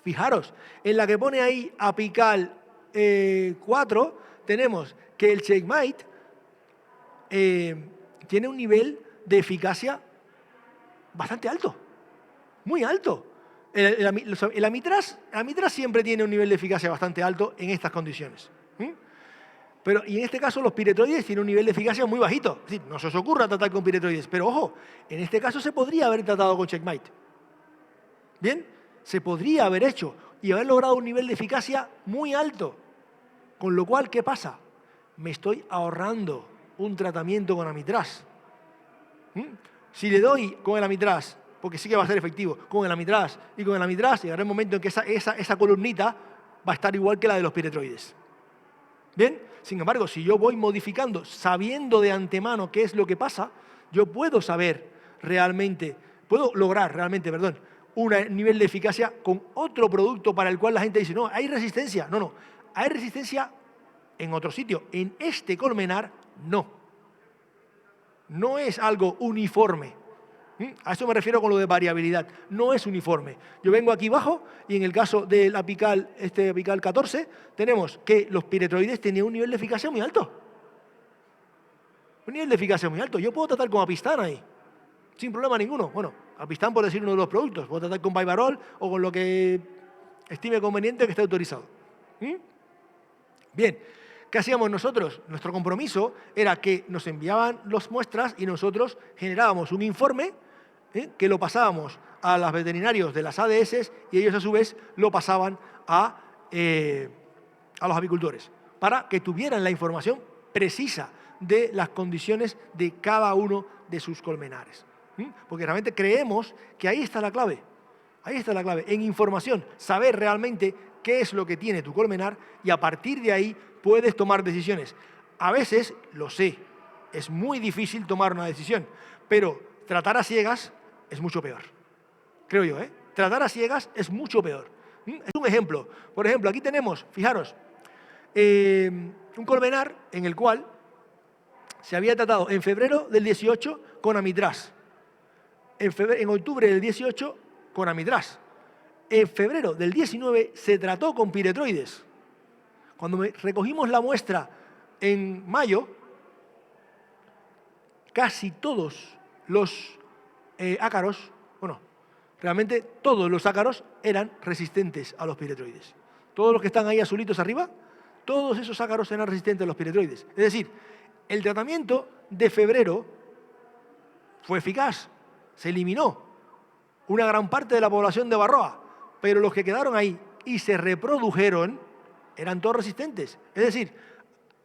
Fijaros, en la que pone ahí apical 4, tenemos que el checkmate tiene un nivel de eficacia bastante alto, muy alto. El amitraz siempre tiene un nivel de eficacia bastante alto en estas condiciones. Pero, y en este caso los piretroides tienen un nivel de eficacia muy bajito. Es decir, no se os ocurra tratar con piretroides, pero ojo, en este caso se podría haber tratado con checkmate. ¿Bien? Se podría haber hecho. y haber logrado un nivel de eficacia muy alto. Con lo cual, ¿qué pasa? Me estoy ahorrando un tratamiento con Amitraz. Si le doy con el Amitraz, porque sí que va a ser efectivo, con el Amitraz y con el Amitraz, llegará un momento en que esa columnita va a estar igual que la de los piretroides. ¿Bien? Sin embargo, si yo voy modificando, sabiendo de antemano qué es lo que pasa, yo puedo lograr realmente, un nivel de eficacia con otro producto para el cual la gente dice, no, hay resistencia. No, hay resistencia en otro sitio. En este colmenar, no. No es algo uniforme. A eso me refiero con lo de variabilidad. No es uniforme. Yo vengo aquí abajo y en el caso del apical, apical 14, tenemos que los piretroides tenían un nivel de eficacia muy alto. Un nivel de eficacia muy alto. Yo puedo tratar con Apistán ahí, sin problema ninguno. Bueno, Apistán por decir uno de los productos. Puedo tratar con Vivarol o con lo que estime conveniente que esté autorizado. Bien. ¿Qué hacíamos nosotros? Nuestro compromiso era que nos enviaban las muestras y nosotros generábamos un informe que lo pasábamos a los veterinarios de las ADS y ellos a su vez lo pasaban a los apicultores para que tuvieran la información precisa de las condiciones de cada uno de sus colmenares. Porque realmente creemos que ahí está la clave. Ahí está la clave. En información, saber realmente qué es lo que tiene tu colmenar y a partir de ahí puedes tomar decisiones. A veces, lo sé, es muy difícil tomar una decisión, pero tratar a ciegas es mucho peor. Creo yo, ¿eh? Tratar a ciegas es mucho peor. Es un ejemplo. Por ejemplo, aquí tenemos, fijaros, un colmenar en el cual se había tratado en febrero del 18 con Amitraz, en octubre del 18 con Amitraz, en febrero del 19 se trató con piretroides. Cuando recogimos la muestra en mayo, casi todos los ácaros, realmente todos los ácaros eran resistentes a los piretroides. Todos los que están ahí azulitos arriba, todos esos ácaros eran resistentes a los piretroides. Es decir, el tratamiento de febrero fue eficaz, se eliminó una gran parte de la población de Varroa, pero los que quedaron ahí y se reprodujeron eran todos resistentes. Es decir,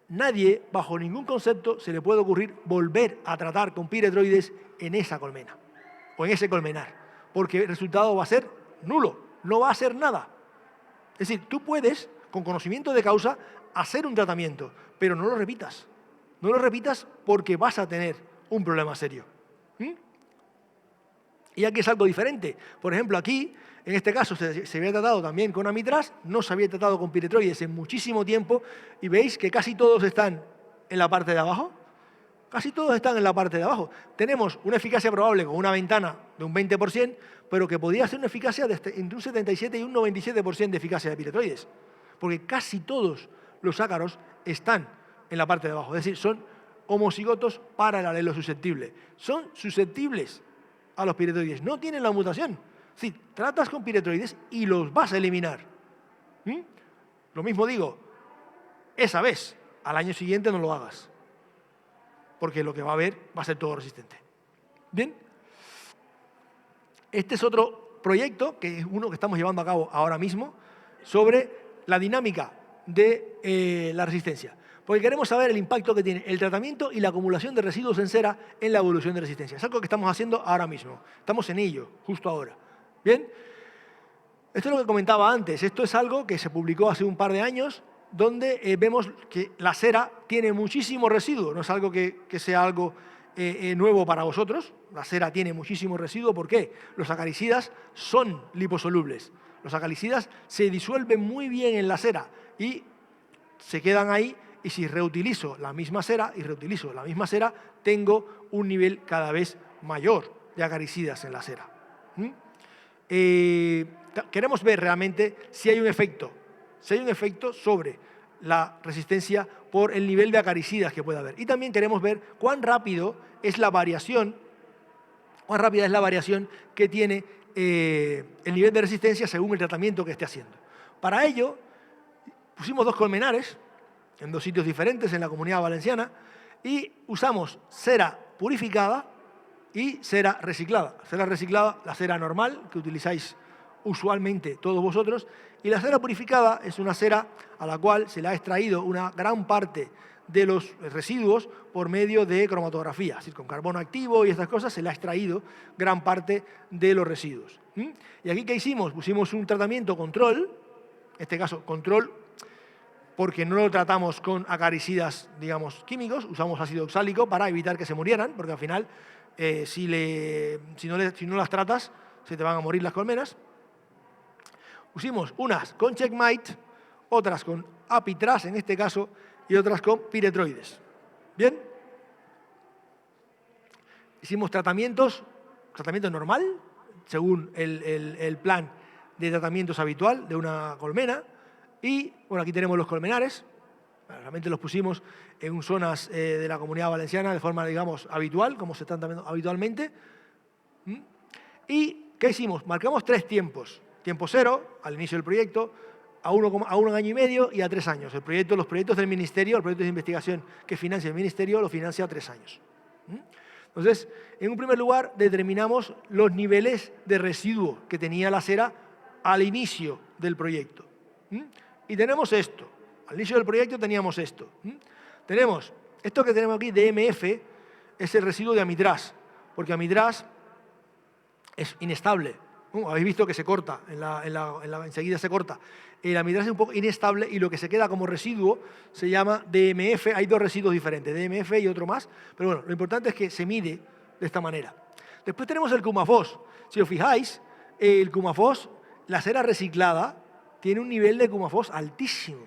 nadie, bajo ningún concepto, se le puede ocurrir volver a tratar con piretroides en esa colmena o en ese colmenar, porque el resultado va a ser nulo, no va a ser nada. Es decir, tú puedes, con conocimiento de causa, hacer un tratamiento, pero no lo repitas. No lo repitas porque vas a tener un problema serio. Y aquí es algo diferente. Por ejemplo, aquí, en este caso, se había tratado también con Amitraz, no se había tratado con piretroides en muchísimo tiempo, y veis que casi todos están en la parte de abajo. Casi todos están en la parte de abajo. Tenemos una eficacia probable con una ventana de un 20%, pero que podría ser una eficacia de entre un 77 y un 97% de eficacia de piretroides. Porque casi todos los ácaros están en la parte de abajo. Es decir, son homocigotos para el alelo susceptible. Son susceptibles a los piretroides. No tienen la mutación. Sí, tratas con piretroides y los vas a eliminar. Lo mismo digo, esa vez, al año siguiente no lo hagas. Porque lo que va a haber va a ser todo resistente. Bien. Este es otro proyecto, que es uno que estamos llevando a cabo ahora mismo, sobre la dinámica de la resistencia. Porque queremos saber el impacto que tiene el tratamiento y la acumulación de residuos en cera en la evolución de resistencia. Es algo que estamos haciendo ahora mismo. Estamos en ello, justo ahora. Bien. Esto es lo que comentaba antes. Esto es algo que se publicó hace un par de años, donde vemos que la cera tiene muchísimo residuo. No es algo que sea algo nuevo para vosotros. La cera tiene muchísimo residuo. ¿Por qué? Los acaricidas son liposolubles. Los acaricidas se disuelven muy bien en la cera y se quedan ahí. Y si reutilizo la misma cera tengo un nivel cada vez mayor de acaricidas en la cera. Queremos ver realmente si hay un efecto sobre la resistencia por el nivel de acaricidas que puede haber. Y también queremos ver cuán rápida es la variación que tiene el nivel de resistencia según el tratamiento que esté haciendo. Para ello, pusimos 2 colmenares en 2 sitios diferentes en la Comunidad Valenciana y usamos cera purificada y cera reciclada. Cera reciclada, la cera normal que utilizáis usualmente todos vosotros, Y la cera purificada es una cera a la cual se le ha extraído una gran parte de los residuos por medio de cromatografía. Es decir, con carbono activo y estas cosas se le ha extraído gran parte de los residuos. Y aquí, ¿qué hicimos? Pusimos un tratamiento control, en este caso control porque no lo tratamos con acaricidas, digamos, químicos, usamos ácido oxálico para evitar que se murieran, porque al final, si no las tratas, se te van a morir las colmenas. Pusimos unas con Checkmate, otras con Apitras, en este caso, y otras con piretroides. ¿Bien? Hicimos tratamiento normal, según el plan de tratamientos habitual de una colmena. Y, bueno, aquí tenemos los colmenares. Realmente los pusimos en zonas de la Comunidad Valenciana de forma, digamos, habitual, como se están tratando habitualmente. ¿Y qué hicimos? Marcamos 3 tiempos. Tiempo 0, al inicio del proyecto, a un año y medio y a 3 años. Los proyectos del Ministerio, los proyectos de investigación que financia el Ministerio, lo financia a 3 años. Entonces, en un primer lugar, determinamos los niveles de residuo que tenía la cera al inicio del proyecto. Y tenemos esto. Al inicio del proyecto teníamos esto. Tenemos esto que tenemos aquí, DMF, es el residuo de amitraz, porque amitraz es inestable. Habéis visto que se corta, enseguida se corta. El amitraz es un poco inestable y lo que se queda como residuo se llama DMF. Hay 2 residuos diferentes, DMF y otro más, pero bueno, lo importante es que se mide de esta manera. Después tenemos el Cumafos. Si os fijáis, el Cumafos, la cera reciclada, tiene un nivel de Cumafos altísimo.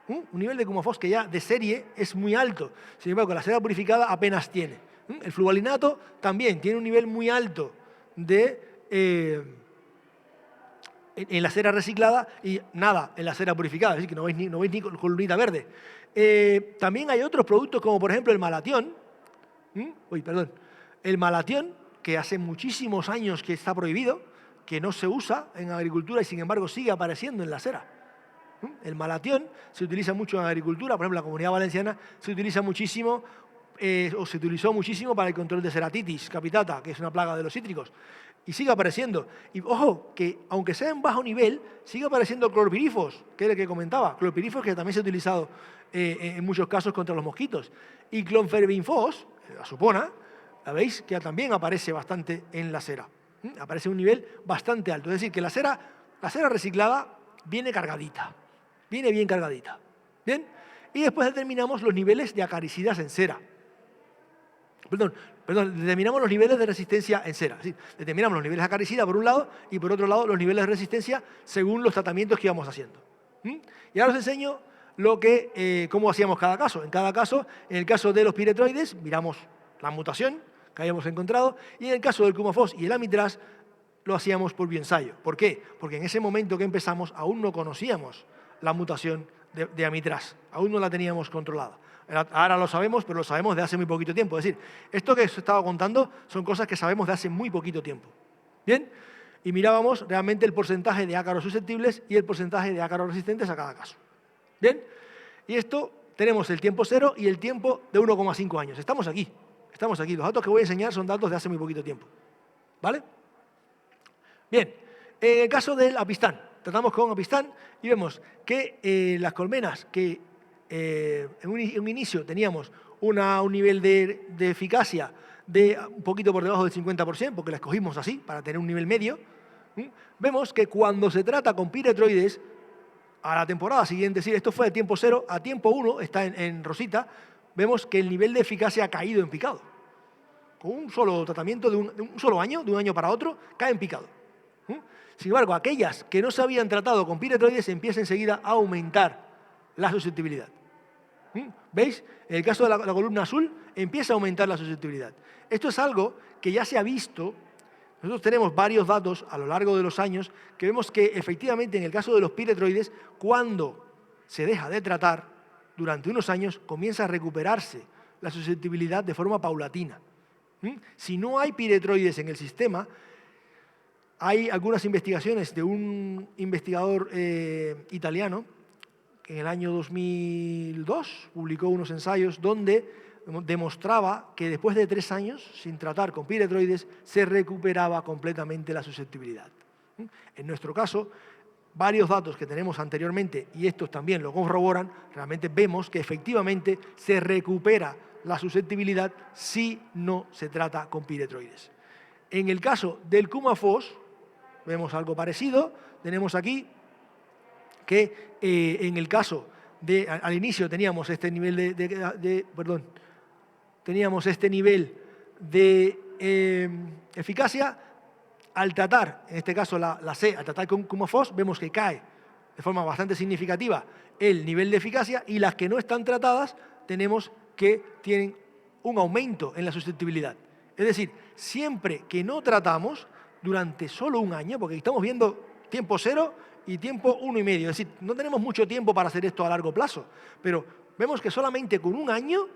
Un nivel de Cumafos que ya de serie es muy alto. Sin embargo, la cera purificada apenas tiene. El fluvalinato también tiene un nivel muy alto en la cera reciclada y nada en la cera purificada, es decir, que no veis ni columnita verde. También hay otros productos como por ejemplo el malatión, el malatión, que hace muchísimos años que está prohibido, que no se usa en agricultura y sin embargo sigue apareciendo en la cera. El malatión se utiliza mucho en agricultura, por ejemplo en la Comunidad Valenciana se utiliza muchísimo o se utilizó muchísimo para el control de Ceratitis capitata, que es una plaga de los cítricos, y sigue apareciendo. Y ojo, que aunque sea en bajo nivel, sigue apareciendo clorpirifos, que es el que comentaba, clorpirifos que también se ha utilizado en muchos casos contra los mosquitos. Y clonferbinfos, la supona, la veis que también aparece bastante en la cera. Aparece a un nivel bastante alto. Es decir, que la cera reciclada viene cargadita, viene bien cargadita. ¿Bien? Y después determinamos los niveles de acaricidas en cera. Determinamos los niveles de resistencia en cera. ¿Sí? Determinamos los niveles de acaricida por un lado y por otro lado los niveles de resistencia según los tratamientos que íbamos haciendo. Y ahora os enseño cómo hacíamos cada caso. En cada caso, en el caso de los piretroides, miramos la mutación que habíamos encontrado y en el caso del Cumafos y el amitraz lo hacíamos por bioensayo. ¿Por qué? Porque en ese momento que empezamos aún no conocíamos la mutación de amitraz, aún no la teníamos controlada. Ahora lo sabemos, pero lo sabemos de hace muy poquito tiempo. Es decir, esto que os estaba contando son cosas que sabemos de hace muy poquito tiempo. ¿Bien? Y mirábamos realmente el porcentaje de ácaros susceptibles y el porcentaje de ácaros resistentes a cada caso. ¿Bien? Y esto tenemos el tiempo 0 y el tiempo de 1,5 años. Estamos aquí. Los datos que voy a enseñar son datos de hace muy poquito tiempo. ¿Vale? Bien. En el caso del apistán, tratamos con apistán y vemos que las colmenas que en un inicio teníamos un nivel de eficacia de un poquito por debajo del 50%, porque la escogimos así, para tener un nivel medio. Vemos que cuando se trata con piretroides, a la temporada siguiente, es decir, esto fue de tiempo 0, a tiempo 1, está en rosita, vemos que el nivel de eficacia ha caído en picado. Con un solo tratamiento de un solo año, de un año para otro, cae en picado. Sin embargo, aquellas que no se habían tratado con piretroides empieza enseguida a aumentar la susceptibilidad. ¿Veis? En el caso de la columna azul, empieza a aumentar la susceptibilidad. Esto es algo que ya se ha visto. Nosotros tenemos varios datos a lo largo de los años que vemos que efectivamente en el caso de los piretroides, cuando se deja de tratar durante unos años, comienza a recuperarse la susceptibilidad de forma paulatina. Si no hay piretroides en el sistema, hay algunas investigaciones de un investigador italiano que en el año 2002 publicó unos ensayos donde demostraba que después de 3 años sin tratar con piretroides se recuperaba completamente la susceptibilidad. En nuestro caso, varios datos que tenemos anteriormente, y estos también lo corroboran, realmente vemos que efectivamente se recupera la susceptibilidad si no se trata con piretroides. En el caso del Coumaphos, vemos algo parecido. Tenemos aquí que en el caso de, al inicio teníamos este nivel de eficacia. Al tratar, en este caso la C, al tratar con Coumaphos, vemos que cae de forma bastante significativa el nivel de eficacia, y las que no están tratadas tenemos que tienen un aumento en la susceptibilidad. Es decir, siempre que no tratamos durante solo un año, porque estamos viendo tiempo 0 y tiempo 1,5, es decir, no tenemos mucho tiempo para hacer esto a largo plazo, pero vemos que solamente con un año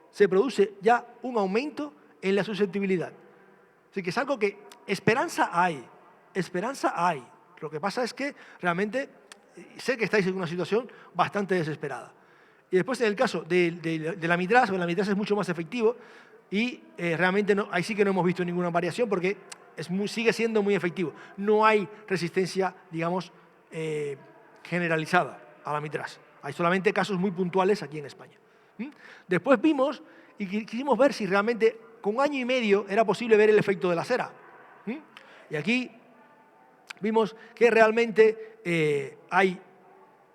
se produce ya un aumento en la susceptibilidad. Así que es algo que esperanza hay. Lo que pasa es que realmente sé que estáis en una situación bastante desesperada. Y después en el caso de la mitraz, la mitraz es mucho más efectivo y realmente ahí sí que no hemos visto ninguna variación porque sigue siendo muy efectivo. No hay resistencia, digamos, generalizada a la mitraz. Hay solamente casos muy puntuales aquí en España. Después vimos y quisimos ver si realmente con 1 año y medio era posible ver el efecto de la cera. Y aquí vimos que realmente hay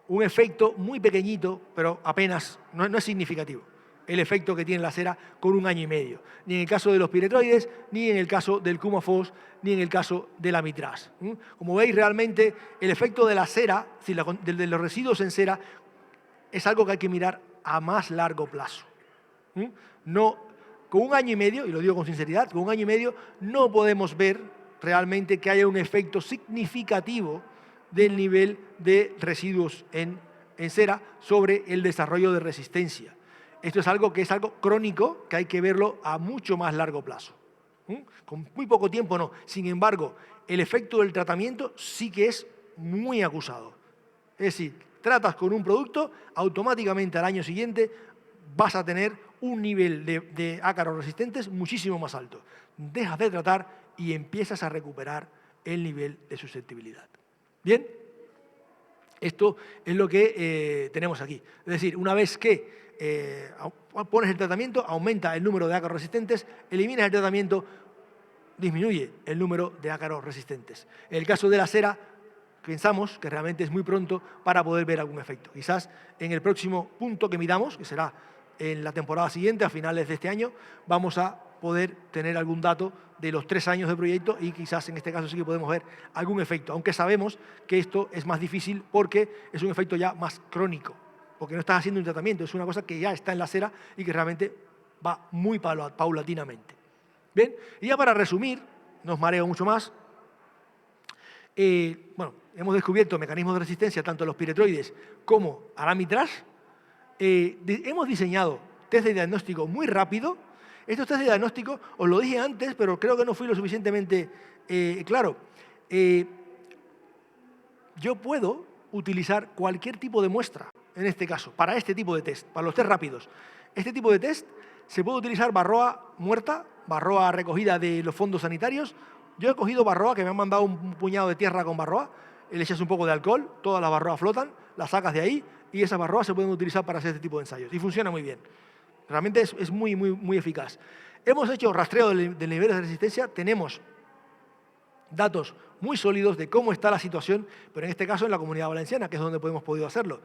un efecto muy pequeñito, pero apenas, no es significativo, el efecto que tiene la cera con 1 año y medio. Ni en el caso de los piretroides, ni en el caso del Coumaphos, ni en el caso de la mitraz. Como veis, realmente el efecto de la cera, de los residuos en cera, es algo que hay que mirar a más largo plazo. No, con 1 año y medio, y lo digo con sinceridad, con 1 año y medio no podemos ver realmente que haya un efecto significativo del nivel de residuos en cera sobre el desarrollo de resistencia. Esto es algo que es algo crónico, que hay que verlo a mucho más largo plazo. Con muy poco tiempo no. Sin embargo, el efecto del tratamiento sí que es muy acusado. Es decir, tratas con un producto, automáticamente al año siguiente vas a tener un nivel de ácaros resistentes muchísimo más alto. Dejas de tratar y empiezas a recuperar el nivel de susceptibilidad. ¿Bien? Esto es lo que tenemos aquí. Es decir, una vez que pones el tratamiento, aumenta el número de ácaros resistentes, eliminas el tratamiento, disminuye el número de ácaros resistentes. En el caso de la cera, pensamos que realmente es muy pronto para poder ver algún efecto. Quizás en el próximo punto que midamos, que será en la temporada siguiente, a finales de este año, vamos a poder tener algún dato de los 3 años de proyecto y quizás en este caso sí que podemos ver algún efecto, aunque sabemos que esto es más difícil porque es un efecto ya más crónico, porque no estás haciendo un tratamiento, es una cosa que ya está en la cera y que realmente va muy paulatinamente. Bien, y ya para resumir, no os mareo mucho más, bueno, hemos descubierto mecanismos de resistencia tanto a los piretroides como a la mitraz. Hemos diseñado test de diagnóstico muy rápido. Estos test de diagnóstico, os lo dije antes, pero creo que no fui lo suficientemente claro. Yo puedo utilizar cualquier tipo de muestra, en este caso, para este tipo de test, para los test rápidos. Este tipo de test se puede utilizar barroa muerta, barroa recogida de los fondos sanitarios. Yo he cogido barroa, que me han mandado un puñado de tierra con barroa, le echas un poco de alcohol, todas las barroas flotan, las sacas de ahí y esas barroas se pueden utilizar para hacer este tipo de ensayos. Y funciona muy bien. Realmente es muy, muy, muy eficaz. Hemos hecho rastreo de niveles de resistencia, tenemos datos muy sólidos de cómo está la situación, pero en este caso en la Comunidad Valenciana, que es donde hemos podido hacerlo.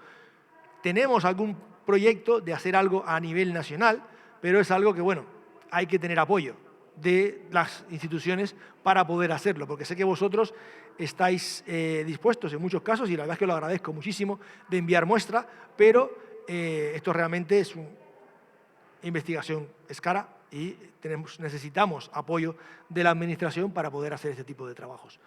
Tenemos algún proyecto de hacer algo a nivel nacional, pero es algo que, bueno, hay que tener apoyo de las instituciones para poder hacerlo, porque sé que vosotros estáis dispuestos en muchos casos, y la verdad es que lo agradezco muchísimo, de enviar muestra, pero esto realmente es una investigación, es cara, y necesitamos apoyo de la Administración para poder hacer este tipo de trabajos.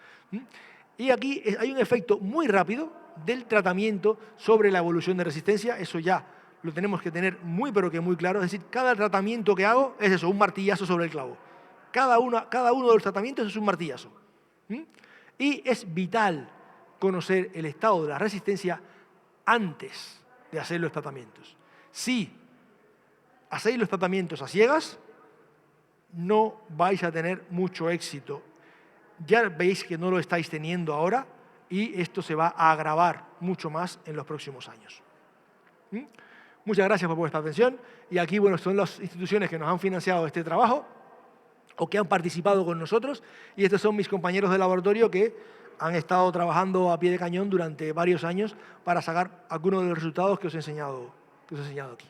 Y aquí hay un efecto muy rápido del tratamiento sobre la evolución de resistencia, eso ya lo tenemos que tener muy pero que muy claro, es decir, cada tratamiento que hago es eso, un martillazo sobre el clavo. Cada uno de los tratamientos es un martillazo. Y es vital conocer el estado de la resistencia antes de hacer los tratamientos. Si hacéis los tratamientos a ciegas, no vais a tener mucho éxito. Ya veis que no lo estáis teniendo ahora y esto se va a agravar mucho más en los próximos años. Muchas gracias por vuestra atención. Y aquí, bueno, son las instituciones que nos han financiado este trabajo o que han participado con nosotros. Y estos son mis compañeros de laboratorio que han estado trabajando a pie de cañón durante varios años para sacar algunos de los resultados que os he enseñado aquí.